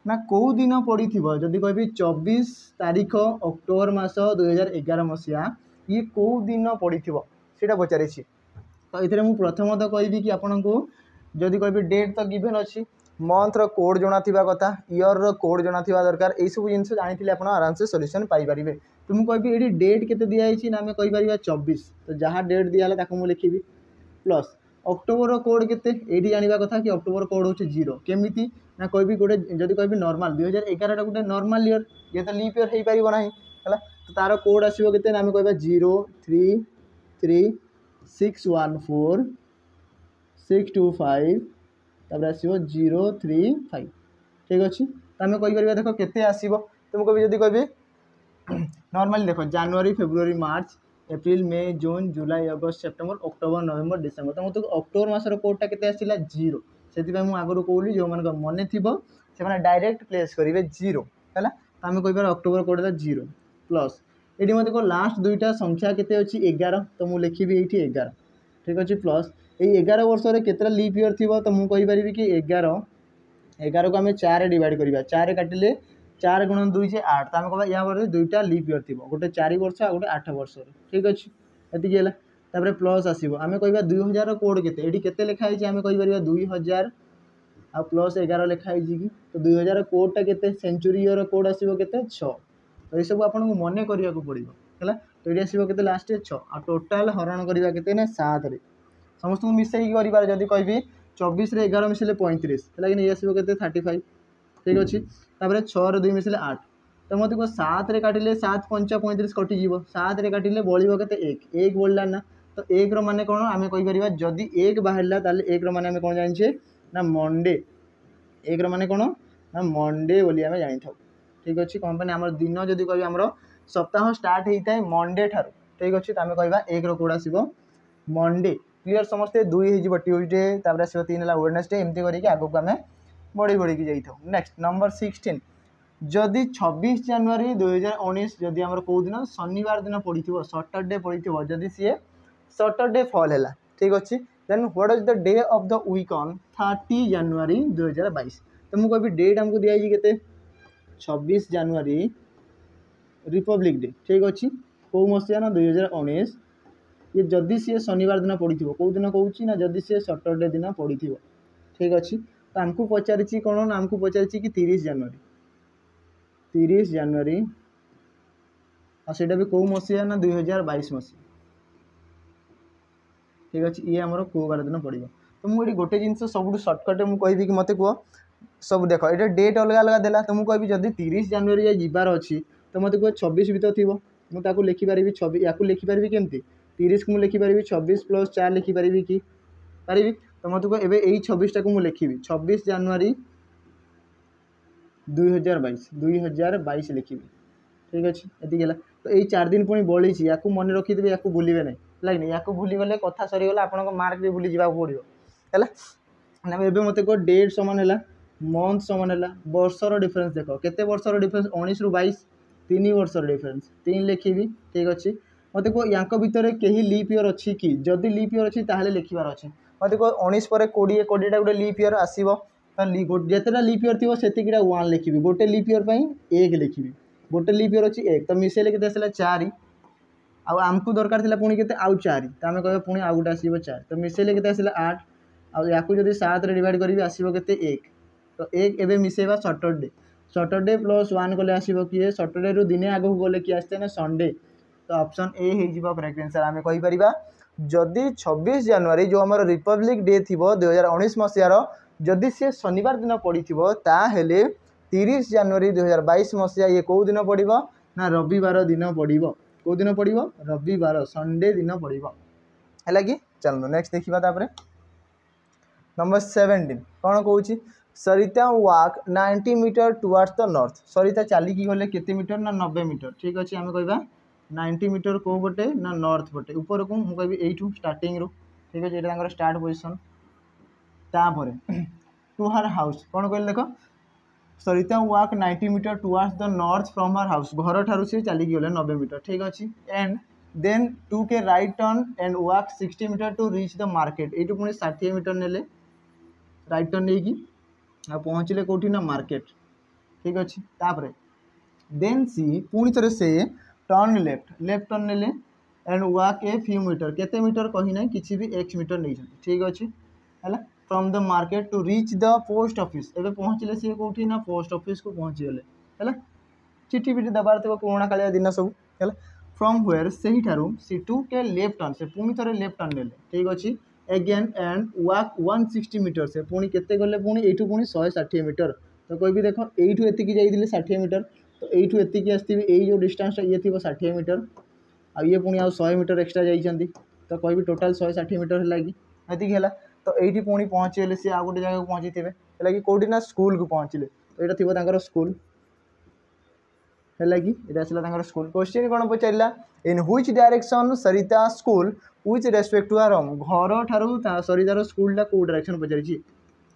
ना कौ दिन पड़ी थी जदि कह 24 तारीख अक्टोबर मास 2011 मसीहा ये कौ दिन पड़ी थी सीटा पचारि तो ये मुझे प्रथमतः कहि कि आपन को जदि कह डेट तो गिभेन अच्छी मंथ कोड जना थिबा कथा ईयर कोड जना थिबा दरकार ए सब जिन जानी आप आराम से सॉल्यूशन पाई परिबे तो मुझे कहि ये डेट केते दिया है ना आम कहि परिबा 24 तो जहाँ डेट दिया ताको मु लिखिबी प्लस अक्टोबर कोड केते एडी जानिबा कथा कि अक्टोबर कोड होचे 0 केमिति ना कोई भी गोटे जदि कहि नॉर्मल 2011 टा गोटे नॉर्मल ईयर ये तो लीप ईयर हे परिबो नाही हला तो तार कोड आसीबो केते ना आम कहबा 0336614 625 तापर आसीबो 035 ठीक अच्छे तो आम कहीपर देख केते आसीबो तुम कभी जदि कहि नॉर्मली देख जनवरी फेब्रुआरी मार्च एप्रिल मे जून जुलाई अगस्त सेप्टेम्बर अक्टोबर नवेम्बर डिसेम्बर तो मतलब अक्टोबर मासर कोडटा केते आसिला 0 से मुझे आगुरी कहली जो मान मन थी से डायरेक्ट प्लेस करेंगे 0 है तो आम कहीपर अक्टोबर कोडा 0 प्लस ये मत को लास्ट दुईटा संख्या केते अच्छी 11 तो मुझे लिखी ये 11 ठीक अच्छे प्लस ये 11 वर्ष में केतटा लीप ईयर थी तो मुझे कहीपरि कि 11 को आम 4 डिवाइड करवा 4 काटिले 4 गुण 2 से 8 तो आम कह या दुईटा लीप ईयर थी गोटे 4 वर्ष आ गोटे 8 वर्ष ठीक अच्छे ये तापर प्लस आसो आम कह 2000 कोड के लिखाई आम कहीपर 2000 आ प्लस 11 लिखाई कि तो 2000 कोडटा के सेंचुरी ईयर कोड आसो के 6 तो ये सब आपको मन करा पड़ो है तो ये आसो के लास्ट 6 आ टोटाल हरण करवा के 7 समस्त मिसई कर जब कहि 24 रे 11 मिसले 35 है कि आसो के 35 ठीक अच्छे तापर 6 रे 2 मिसले 8 तो मत को 7 रे काटिले 7 5 35 कटिज 7 रे काटिले बड़ो के 1 बढ़ला ना तो 1 रे कौन आम कहीपर जदि 1 बाहर ताल 1 रे आम कौन जाने ना मंडे 1 रे कौन ना मंडे बोली आम जानी था ठीक अच्छे कौन पे आम दिन जदि कह आम सप्ताह स्टार्ट होता है मंडे ठार ठीक अच्छे तो आम कह 1 कोड आसो मंडे क्लीयर समस्ते 2 हो ट्यूजडे आसो 3 है वेडनेसडे एमती करके आगे आम बढ़ी बढ़ी जाइए। नेक्स्ट नंबर 16 जदि 26 जनवरी 2019 जदि आमर कौ दिन शनिवार दिन पड़ी सटरडे पड़ी जदि सी सटरडे फॉल है ठीक अच्छे then what is the day of the week on 30 January 2022 तो मुझे कभी डेट आमको दिखाई के 26 जनवरी रिपब्लिक डे ठीक अच्छे कौ मसीहा ना 2019 ये जदि सी शनिवार दिन पड़ी कौ दिन कौच ना जदि सी सटरडे दिन पड़ी ठीक अच्छे तो आमको पचारि कौन ना आमको पचारि कि 30 जनवरी और सेटा भी कौ मसीहा ना 2022 मसीहा ठीक अच्छे ये आमर कौ बार दिन पड़ो तो मुझे गोटे जिन सब सर्टकट मुझे कहि कि मत कह सब देख ये डेट अलग अलग देला तो मुझे कहि जदि 30 जनवरी जाए जीवार अच्छी तो मत कह 26 भी तो थी मुझे लिखिपारि 26 या लिखिपारि केमती 30 को मुझे लिखिपारि 26 + 4 लिखिपारि कि पारि तो मत कह एवं यही 26टा को मुझे लिखी 26 जनवरी 2022 लिखी ठीक अच्छे ये तो यही 4 दिन पुणी बड़ी या मन रखिदे या भूलिए ना लगे या भूलीगले कथा सरीगला आप मार्क भी भूली जावाक पड़ो है मत कह डेट सामान है मंथ सामान है वर्षर डिफरेन्स देख केते वर्षर डिफरेन्स 19 ରୁ 22 3 वर्षर डिफरेन्स 3 लिखी ठीक अच्छे मत कह या भितर कहीं लीप ईयर अच्छी कि जदि लीप ईयर अच्छी ताहले लिखबार अच्छे मत कह 19 पर 20 20टा गोटे लीप ईयर आसो जितेटा लीप ईयर थी से 1 लिखी गोटे लीप ईयर पर 1 लिखी गोटे लीप ईयर अच्छी 1 तो मिसेले के 4 आमको दरकार थी पुणी के आउ 4 तो आम कह पुणी आउ गोटे आसो 4 तो मिसेले के 8 या जब 7 रे डिवाइड करी आसो के 1 तो 1 एवं मिसेवा सटरडे सटरडे + 1 कले आसो किए सटरडे रू दिने आगू गले किए आसते ना संडे तो ऑप्शन ए हो करेक्ट आंसर आम कहीपर जदि 26 जनवरी जो आम रिपब्लिक डे थी 2019 मसीहार जदि सी शनिवार दिन पड़ी ताहले 30 जनवरी 2022 मसीहा ये कौ दिन पड़ो ना रविवार दिन पड़ो कौ दिन पड़ो रविवार संडे दिन पड़ो है कि चलो नेक्स्ट देखा नंबर 17 कौन कौच सरिता walk 90 metre towards the north सरिता चलिकी गले केते मीटर ना 90 मीटर ठीक अच्छे आम कह 90 मीटर कौ पटे ना नॉर्थ पटे ऊपर को मुझे कह यू स्टार्टिंग रू ठीक अच्छे ये स्टार्ट पोजिशन तापर टू हर हाउस कौन कह देख Sarita walk 90 metre towards the north from her house घर ठारू सी चलिकी गले 90 मीटर ठीक अच्छे and then took right turn and walk 60 metre to reach the market ये पुणी 60 मीटर ने राइट टर्न नहीं पहुँचले कौटी ना मार्केट ठीक अच्छे तापर देन सी पुणी थे से टर्न लेफ्ट टर्न ने and walk a few metre केते मीटर कही ना किसी भी एक्स मीटर नहीं ठीक अच्छे है from the market to reach the post office एवं पहुँचले सी कौटी ना पोस्ट ऑफिस को पहुँचीगले है चिठी पिठी दबार थी पुराणा कालिया दिन सब है फ्रॉम व्वेयर से सी टू के लेफ्ट टर्न से पुणी थे लेफ्ट टर्न ने ठीक अच्छे एगेन एंड वाक 160 मीटर से पुणी केते गले पुणी एठू पुणी 160 मीटर तो कोई भी देख एठू एतिकी जाइए 60 मीटर तो एठू एतिकी आसती जो डिस्टेंस ये थी 60 मीटर आ ये पुणी आ 100 मीटर एक्सट्रा जाइए तो कोई भी टोटाल 160 मीटर है है तो ये पुणी पहुँचीगले सी आ गोटे जगह पहुँची थे है कि कौटी ना स्कूल को पहुँचले तो यहाँ थी स्कूल है कि ये आसला स्कूल क्वेश्चन कौन पचारा in which direction Sarita school which respect to our home घर ठारू सरितार स्कूलटा कौ डायरेक्शन पचारि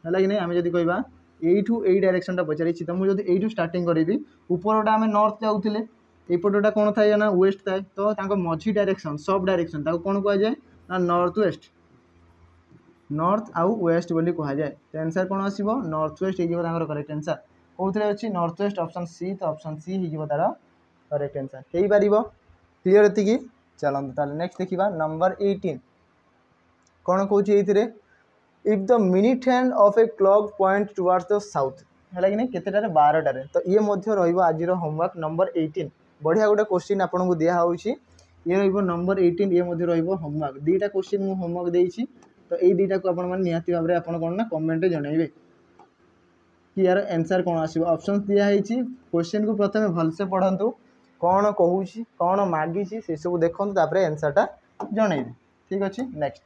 है कि नहीं आम जब कह यू यही डायरेक्शनटा पचारि तो मुझे यू स्टार्टिंग करी उपरटा आम नॉर्थ जाऊे एपटा कौन थाए ना वेस्ट थाए तो मझी डायरेक्शन सब डायरेक्शन कौन कह जाए ना नॉर्थ वेस्ट नॉर्थ आउ वेस्ट बोली कह जाए तो आंसर कौन आसो नॉर्थ वेस्ट हो करेक्ट आंसर कौन अच्छी नॉर्थ वेस्ट ऑप्शन सी तो ऑप्शन सी हो तार करेक्ट आंसर हो पार क्लीयर ये चलते ताले नेक्स्ट देखा नंबर 18 कौन कौच ये if the minute hand of a clock point towards the south है कि नहीं केतेटारे 12टारे तो ये आज होमवर्क नंबर 18 बढ़िया गोटे क्वेश्चन आपको दिखाई ये नंबर 18 ये होमवर्क दुईटा क्वेश्चन मुझे होमवर्क देती तो ये दुईटा को निहाती भाव में आप कौन ना कमेंट जनइबे कि यार आंसर कौन आसो ऑप्शन दिखाई क्वेश्चन को प्रथम भलसे पढ़ंतु कौन कहूँ कौन मागी से सब देखो आंसरटा जनइबे ठीक अच्छे नेक्स्ट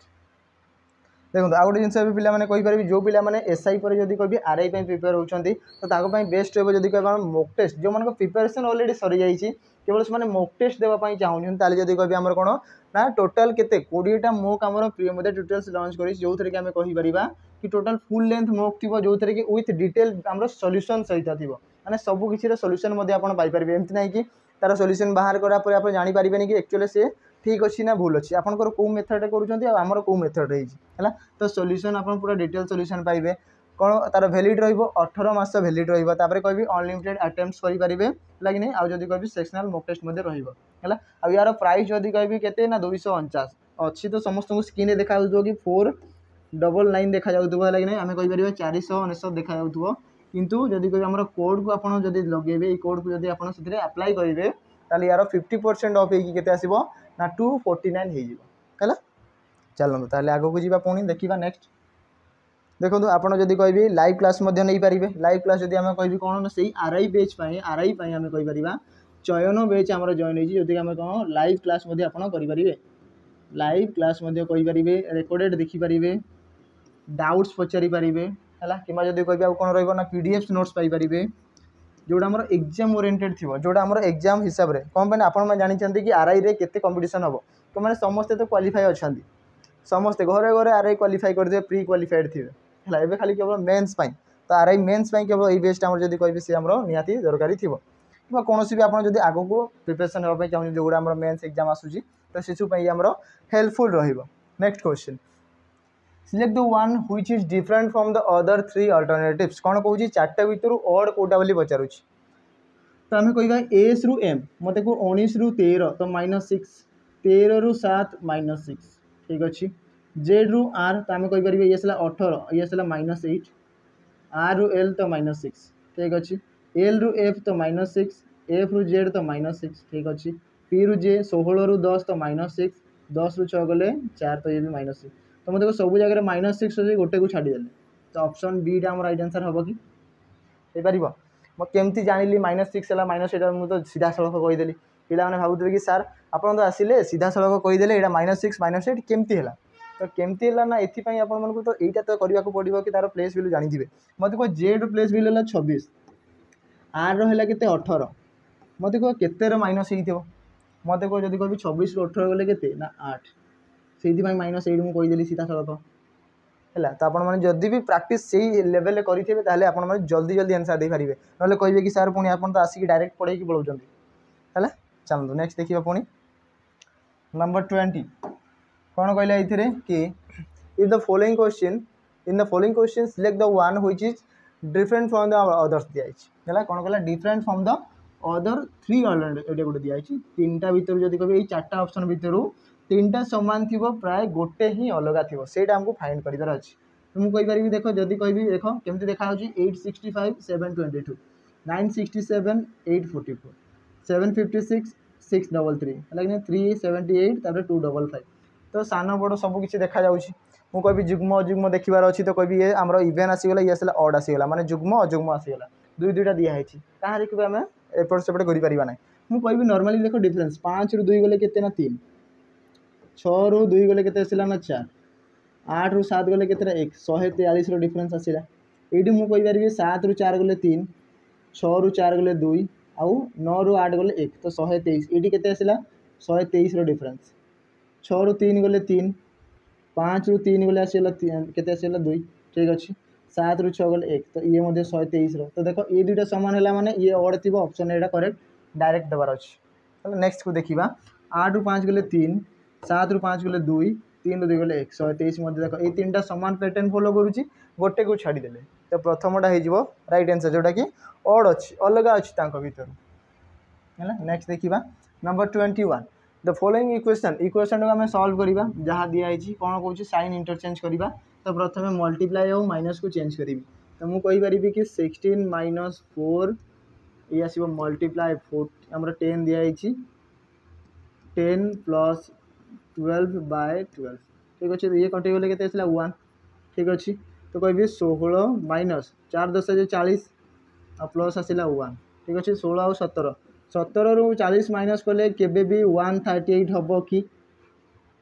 देखो आ गए जिन भी पाने कहीपर जो पाने एसआई पर जब कह आरआई प्रिपेयर होती तो बेस्ट हो जब कह मॉक टेस्ट जो मान प्रिपेरेसन ऑलरेडी सरी जाइए केवल से मॉक टेस्ट देवाई चाहूँ जब कह आम कौन ना टोटाल केते 20टा मॉक आम प्रियमोदय ट्यूटोरियल्स लॉन्च कर जो थे कि आम कहीपर कि टोटाल फुल लेंथ मॉक थी जो थे कि विथ डिटेल आम सॉल्यूशन सहित थी माने सब किसी सॉल्यूशन पाइपर एमती ना कि तार सॉल्यूशन बाहर करापर आप जानीपारे कि एक्चुअली से ठीक अच्छी ना भूल अच्छी आपंकर कौ मेथड कर कौ मेथड है तो सॉल्यूशन आप पूरा डिटेल सॉल्यूशन पाइबे कौन तार वैलिड रही 18 मास वैलिड रही कह अनलिमिटेड अटेम्प्ट्स करेंगे लगे नहीं आउ जब कह सेक्शनल मॉक टेस्ट है आ यार प्राइस जब कह के ना 249 अच्छी तो समस्त स्क्रीन देखा कि 499 देखा लगे नहीं आम कहीपर 499 देखा किंतु जदि कह आम कोड को आप लगे कोड को जब आप अप्लाई करेंगे ताली यार 50% ऑफ होके आसो ना 249 है चलते ताले आगे को जीवा पुणी देखा नेक्स्ट देखो आप जब कह लाइव क्लास नहीं पारे लाइव क्लास जब आम कह कौन से आरआई बेच आरआई आम कहीपर चयन बेच आम जॉइन होती जो आम कौन लाइव क्लास करें लाइव क्लास कहीपर रेकर्डेड देखिपारे डाउट्स पचारि पारे है कि जब कह कौन रहा पीडीएफ नोट्स पाइपर जोड़ा आम एग्जाम ओरिएंटेड थी जोड़ा आम एग्जाम हिसाब से कौन पे आप जानते कि आरआई रे केते कंपटीशन हम तो मैंने समस्ते तो क्वालिफाई अच्छा समस्ते घरे घरे आरआई क्वालिफाई करदे प्री क्वालिफाइड थे है खाली केवल मेन्स तो आरआई मेन्स केवल ये बेस्ट आम जब कह सी आम निहाती दरकारी थी कि कौन भी आप आग को प्रिपरेशन होगा चाहिए जो गुड़ा मेन्स एग्जाम आसूँ तो से आम helpful next question select the one which is different from the other 3 alternatives कौन कौन चार्टा भितर ऑड कोटा बोली पचारूँ तो आम कह एस रु एम मत को 19 रु 13 तो -6 13 रु 7 -6 ठीक अच्छे जेड रु आर तो आम कहीपर ये 18 ये -8 आर रु एल तो -6 ठीक अच्छे एल रु एफ तो -6 एफ रु जेड तो -6 ठीक अच्छे पी रु जे 16 रु 10 तो -6 10 रु 6 गले 4 तो ये भी -6 तो मतलब सब जगह -6 अच्छे गोटे को छाड़देले तो ऑप्शन बी टा राइट आंसर हम कि हो पार मैं केमती जानी -6 है -8 मुझे सीधा सड़क कहीदेली पे भावुवे कि सार आप आसिले सीधा सड़क कहीदेले यहाँ -6 -8 केमती है तो केमती है ना ये आपको तो यहाँ तो करने को पड़ो कि तार प्लेस वैल्यू जानी मत कह जेड प्लेस वैल्यू है 26 आर रहा के 18 मत कह के माइनस हो मत कह जब कह 26 रु 18 गले के ना 8 से -8 मुझे कहीदेली सीधा सड़क है तो आपने जदि भी प्राक्ट से लेवल करेंगे ताहले आपने जल्दी जल्दी आंसर दे पारे ना कहे कि सार पुणी आप आसिक डायरेक्ट पढ़े पलाऊँ है चलते नेक्स्ट देखिए पुणी नंबर 20 कौन कहला ये कि if the following question select the one which is different from the others दिखाई कौन कहला different from the other 3 already गोटे दिखाई 3टा भितर जब कह 4टा ऑप्शन भितर 3टा सामान थी प्राय गोटे ही अलग थी से आमको फाइंड करार अच्छे तो मुझे कहीपरि देख जदि कह देख केमती देखा 865 722 967 844 756 633 है 378 255 तो सान बड़ सबकि देखा मुझे कह जुग्म अजुग्म देखार अच्छी तो कह ये आम इवेन आसीगला ये आसला अड आसीगला माने जुग्म अजुग्म आसीगला दुईटा दिखाई कहाँ देखिए आम एपट सेपट कर मुझे कह नॉर्मली देख डिफरेंस 5 रु 2 गले के 3 6 रु 2 गले के ना 4 8 रु 7 गले के 1 143 डिफरेंस आसला ये मुझे कहीपरि 7 रु 4 गले 3 6 रु 4 गले 2 आउ 9 रु 8 गले 1 तो 123 ये के 123 डिफरेंस 6 रु 3 गले 3 5 रु 3 गले आसला के 2 ठीक अच्छे 7 रु 6 गले 1 तो ये 123 तो देख ये दुईटा सामान है माने ये अड थी ऑप्शन एटा करेक्ट डायरेक्ट देवार अच्छे नेक्स्ट को देखा 8 रु 5 गले 3 7 रु 5 गले 2 3 रु 2 गले 1 123 देख ये 3टा सामान पैटर्न फॉलो करुच्ची गोटे को छाड़देले तो प्रथमटा हो राइट आंसर जोटा कि अड अच्छी अलग अच्छी भर है नेक्स्ट देखा नंबर 21 द फॉलोइंग इक्वेशन को आम सॉल्व करवा जहाँ दिखाई कौन कौन साइन इंटरचेंज करवा तो प्रथम मल्टीप्लाई और माइनस को चेंज करी तो मुझे कहीपरि कि 16 - 4 ये आसो मल्टीप्लाई 4 आम 10 दिखाई 10 + 12/12 ठीक अच्छे ये कटिगले के 1 ठीक अच्छे तो कह 16 - 4 10 40 प्लस आसला 1 ठीक अच्छे 16 और 17 17 रु 40 माइनस कले के 138 हम कि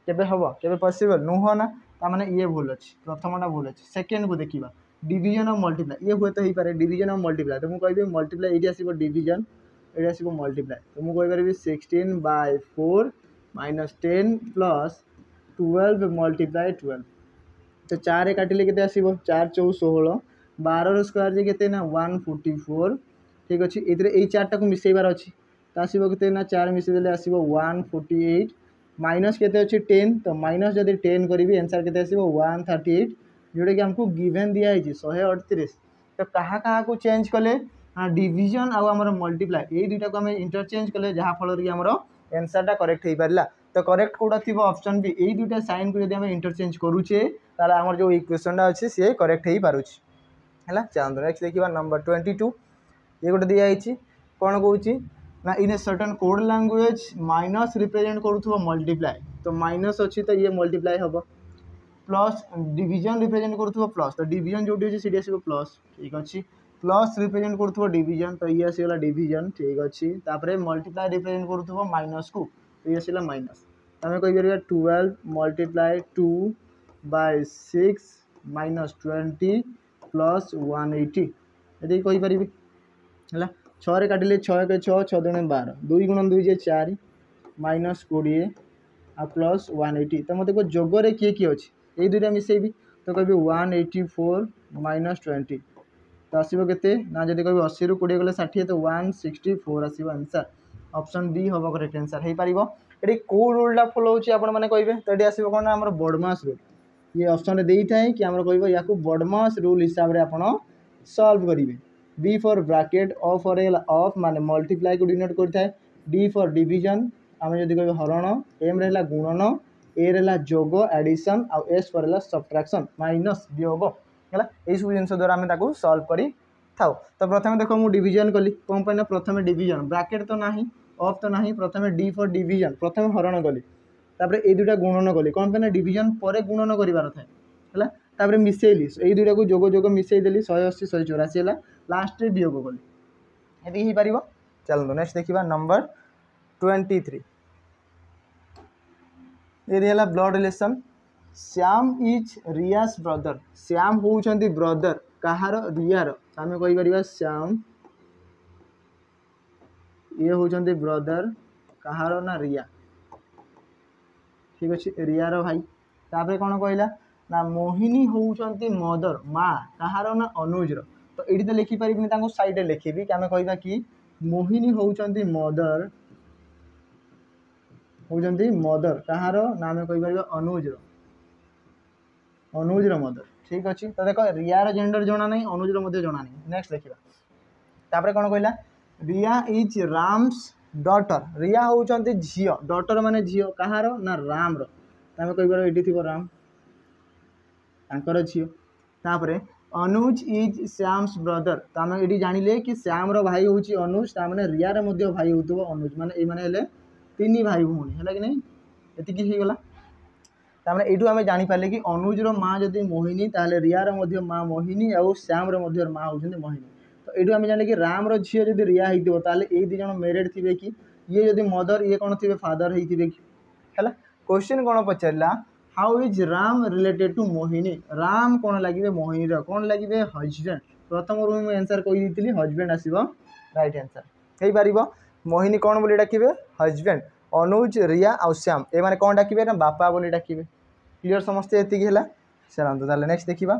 हम के पॉसिबल नुह ना मैंने ये भूल अच्छे प्रथमटा भूल अच्छे सेकेंड को देखा डिवीजन और मल्टीप्लाई ये हुए तो हो पारे डिवीजन और मल्टीप्लाई तो मुझे कह मल्टीप्लाई ये आसो डिवीजन ये आसो मल्टीप्लाई तो मुझे कहीपरि 16/4 - 10 + 12 × 12 तो 4 काटिले के 4 × 4 = 16 12 स्क्वायर जे के 144 ठीक अच्छे ये चार्टा को मिसेबार अच्छी तो आसो के 4 मिसेदेले आसो 148 माइनस के अच्छे 10 तो माइनस जब 10 करी आंसर के 138 जोटा कि आमको गिवेन दिखाई 138 तो क्या को चेंज कले डिविजन आमर मल्टीप्लाई ये दुईटा को आम इंटरचेंज कले जहाँफल कि आमर आंसरटा करेक्ट हो पारा तो करेक्ट कौटा थी ऑप्शन भी यही दुईटा साइन को जब इंटरचेंज करुचे ताला आमर जो इक्वेशनटा अच्छे सी करेक्ट हो पारुछि है। चलते नेक्स्ट देखा नंबर 22 ये गोटे दिखाई कौन कौन ना in a certain code language minus represent करूँ मल्टीप्लाई तो माइनस अच्छी तो ये मल्टीप्लाई हम प्लस डिवीजन रिप्रेजेंट करूँ प्लस तो डिवीजन जो अच्छी आसो प्लस ठीक अच्छे प्लस रिप्रेजेंट करूँ डिवीजन तो ये आसगला डिवीजन ठीक अच्छे तापर मल्टीप्लाई रिप्रेजेंट करूँ माइनस को तो ये आसला माइनस आम कहीपर 12 मल्टीप्लाई 2 बाय 6 माइनस 20 प्लस 180 ये कहीपर है 6 काटिले 6 के 6 6 दुणे 12 2 गुण 2 जे 4 माइनस 20 आ प्लस 180 तो मतलब जोगरे किए किए अच्छे ये दुईटा मिसेबी तो कह 184 माइनस 20 तो आसो के ना जब कह 80 रू 20 गले 60 तो 164 आसो आंसर ऑप्शन बी हम करेक्ट आंसर हो पार ये कौ रूलटा फॉलो होने कहे तो ये आसो कौन आम बडमास रूल ये ऑप्शन दे था कि आम कह या बडमास रूल हिसाब से आप सॉल्व करेंगे B for bracket of for of माने मल्टीप्लाई को डिनोट करता है डी फॉर डिवीजन आम जब कह हरण एम रहा गुणन ए रहा जोग एडिशन आउ एस फॉर सब्ट्रैक्शन माइनस वियोग है यही सब जिन द्वारा आम सॉल्व कर थाउ तो प्रथम देख मुझे डिवीजन कली कौन पर प्रथम डिवीजन ब्रैकेट तो ना ऑफ तो ना प्रथम डी फॉर डिवीजन प्रथम हरण कली तापर ये दुटा गुणन कली कौन पर डिवीजन पर गुणन करार था है तापर मिसेली ये दुटा को जोग जोग मिसेदेली 180 184 है लास्ट वियोग कली ये पार। चलते नेक्स्ट देखा नंबर 23 ये दिया blood relation Shyam is Riya's brother Shyam होउछंती ब्रदर कहार रियार आम कहीपर श्याम ये होउछंती ब्रदर कहार ना रिया ठीक अच्छे रियार भाई तापर कौन कहला ना मोहिनी होउछंती मदर माँ कहार ना अनुजर तो ये तो लिखिपारि साइड लिखी आम कह कि मोहिनी होउछंती मदर होउछंती मदर कहार ना आम कहीपर अनुजर अनुजर मदर ठीक अच्छे तो देख रियार जेंडर जना नहीं अनुजर मध्य जना नहीं नेक्स्ट देखा तापर कौन कहला रिया इज राम्स डॉटर रिया होउछंती झियो डॉटर माने झियो कहार ना राम आम कहीपर ये थी राम तांकर झियो तापर अनुज इज श्याम्स ब्रदर तो आम ये जानिले कि श्याम रो भाई हूँ अनुज ताने रियार मध्य भाई हो अनुज माने ये तीन भाई भौणी है कि नहीं ये होगला तामें यू आम जापारे कि अनुजर माँ जदि मोहिनी ताहले रियार माँ मोहिनी और श्याम माँ होती मोहिनी तो यू आम जाने कि राम झील जब रिया हो ताले ये दी जन मेरिड थे कि ये जब मदर ये कौन थे फादर होती कि है क्वेश्चन कौन पचारा how is Ram related to Mohini Ram कौन लगे मोहिनी कौन लगे हजबैंड प्रथम रू मुझे आंसर कही हजबैंड आसो राइट आंसर हो पार मोहिनी कौन बोली डाकिबे हजबैंड अनुज रिया आउ श्याम ए माने कौन डाकिबे ना बापा बोली डाकिबे क्लियर समस्ते एतिकी है चलते ताले नेक्स्ट देखा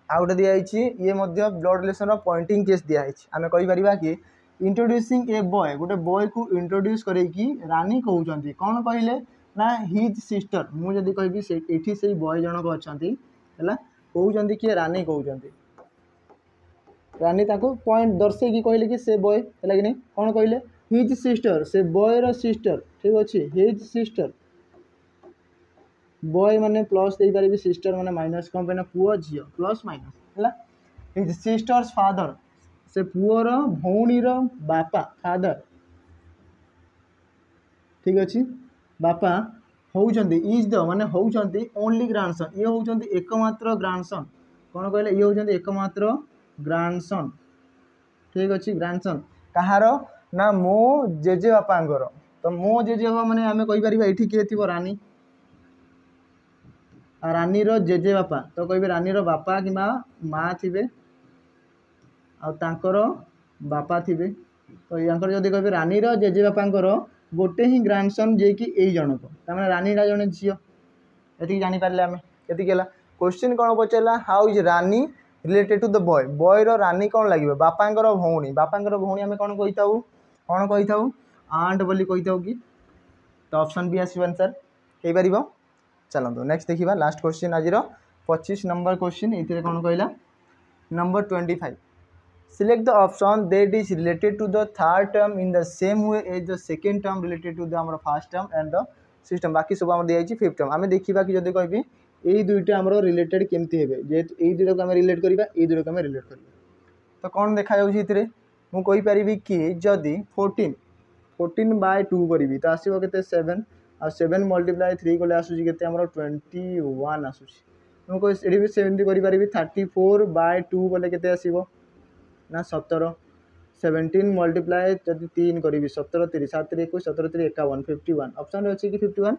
आउ गए दिखाई ये ब्लड रिलेशन पॉइंटिंग केस दिखाई आम कहीपर कि इंट्रोड्यूसिंग ए बॉय गोटे बॉय को इंट्रोड्यूस करके रानी कहते कौन कहले ना हिज सिस्टर मुझे कहि से बॉय जनक अच्छा है कहते किए रानी कहते रानी पॉइंट दर्शे कि कहले कि से बॉय है कि नहीं कौन कहले हिज सिस्टर से बॉय रो सिस्टर ठीक अच्छे हिज सिस्टर बॉय माने प्लस दे पारे सिस्टर माने माइनस कौन पे ना पुओ झियो प्लस माइनस है हिज सिस्टर्स फादर से पुओर भौणीर बापा फादर ठीक अच्छे बापा होउछंती इज द माने होउछंती ओनली ग्रांडसन ये होउछंती एकमात्र ग्रांडसन कौन कहले ये होउछंती एकमात्र ग्रांडसन ठीक अच्छे ग्रांडसन कहार ना मो जेजे बापांगर तो मो जेजे बापा माने आमे कहि परिबा एठी किए थिबो रानी रानी रो जेजे बापा तो कहे रानी रो बापा कि माँ थे आर बापा थे तो यहाँ जब कहे रानी रो जेजे बापांकर गोटे ही ग्रांडसन जे कि यही जनक तमें रानीटा जड़े झील ये जानीपारे आम ये क्वेश्चन कौन पचारा how is Rani related to the boy boy रो रानी कौन लगे बापांकर भौणी आम कौन कही था आंट बोली कही था कि तो ऑप्शन बी आसो आंसर हो पार। चलते नेक्स्ट देखा लास्ट क्वेश्चन आज 25 नंबर क्वेश्चन ये कौन कहला number 25 select the option that is related to the third term in the same way as the second term related to the आम first term and the system बाकी सब आम दिखाई fifth term आम देखा कि जब कहि यही दुईटा आम रिलेटेड केमती हे जेहेतु यही दुईटा को आम रिलेट करवा यही दुईटा को आम रिलेट कर तो कौन देखा मुझे कहीपरि कि जदि 14/2 करी तो आसो के 7 आ 7 × 3 कले आसूसी के 21 आसूसी मुझे भी सेमती करी 34/2 कले के आसो ना 17 17 × जब 3 करी 17 30 7 21 17 3 51 51 ऑप्शन अच्छी कि 51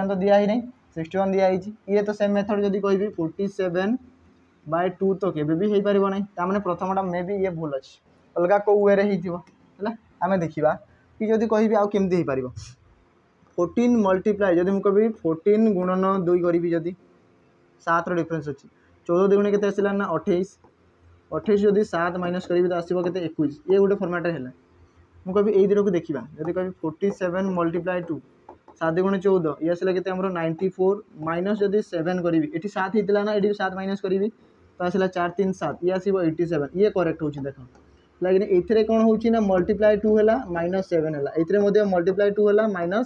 तो दिया ही नहीं 61 दिखाई ये तो सेम मेथड जब कहि 47/2 तो केबे भी हो पार ना ताने प्रथमटा मे भी ये भूल अच्छी अलग कौ वे है आम देखा कि जब कहि आउ केमती हो पार 14 मल्टीप्लाई जब मुझे कहि 14 गुणन 2 करी जदि 7 डिफरेन्स अच्छी 14 2 के आसला ना 28 28 जब 7 माइनस करी तो आसो के 21 ये गोटे फर्माट है मुझे कहि यही को देखा जब कहि 47 × 2 7 × 14 ये आसला के 94 माइनस जब 7 करी ये 7 होता ना ये 7 माइनस करी तो आसला 4 3 7 ये आसो 87 ये करेक्ट हो देख लेकिन ये कौन हो मल्टीप्लाई 2 है माइनस 7 है ये मल्टीप्लाई 2 है माइनस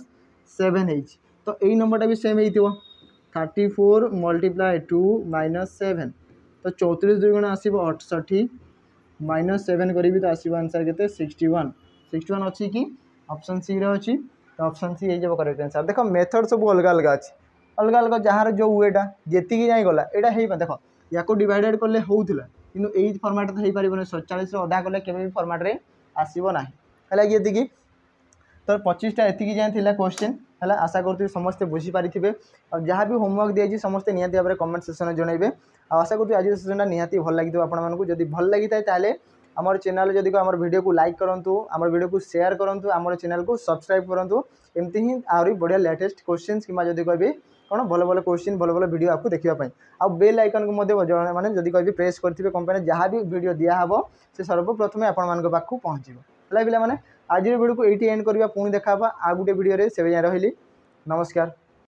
7 है तो यही नंबरटा भी सेम हो 34 × 2 माइनस 7 तो 34 2 गुण आसो 68 माइनस 7 करी तो आसो आंसर के 61 61 अच्छी कि ऑप्शन सी अच्छी तो ऑप्शन सी हो करेक्ट आंसर देख मेथड सब अलग अलग अच्छी अलग अलग जार जो वेटा जी जाए गला यहाँ देख या डिवाइडेड कले होता कि यही फर्माट तो हो पार 47 अधा कले के फर्माट्रे आसो ना है ये तो 25टा एतिकी जाए थिला क्वेश्चन है आशा करते समस्ते बुझीपारे और जहाँ भी होमवर्क दिखाई समस्ते निहाती भाव में कमेंट सेक्शन जनइबे आशा करते आज सेसनटा निहाती भल लगी आपको जब भल लगी था आम चैनल जब आम वीडियो को लाइक करूँ आम वीडियो को शेयर करूँ आम चैनल को सब्सक्राइब करूँ एमती ही आहरी बढ़िया लेटेस्ट क्वेश्चन कि जब कह कौन भल भल क्वेश्चन भल भल वीडियो आपको देखापी आ बेल आइकन को मैंने जब कह प्रेस करेंगे कंपनी जहाँ भी वीडियो दिहब से सर्वप्रथमें आपण पाखु पहुँच है पे आज वीडियो को ये एंड करवा पुणी देखा आ गोटे वीडियो से रही नमस्कार।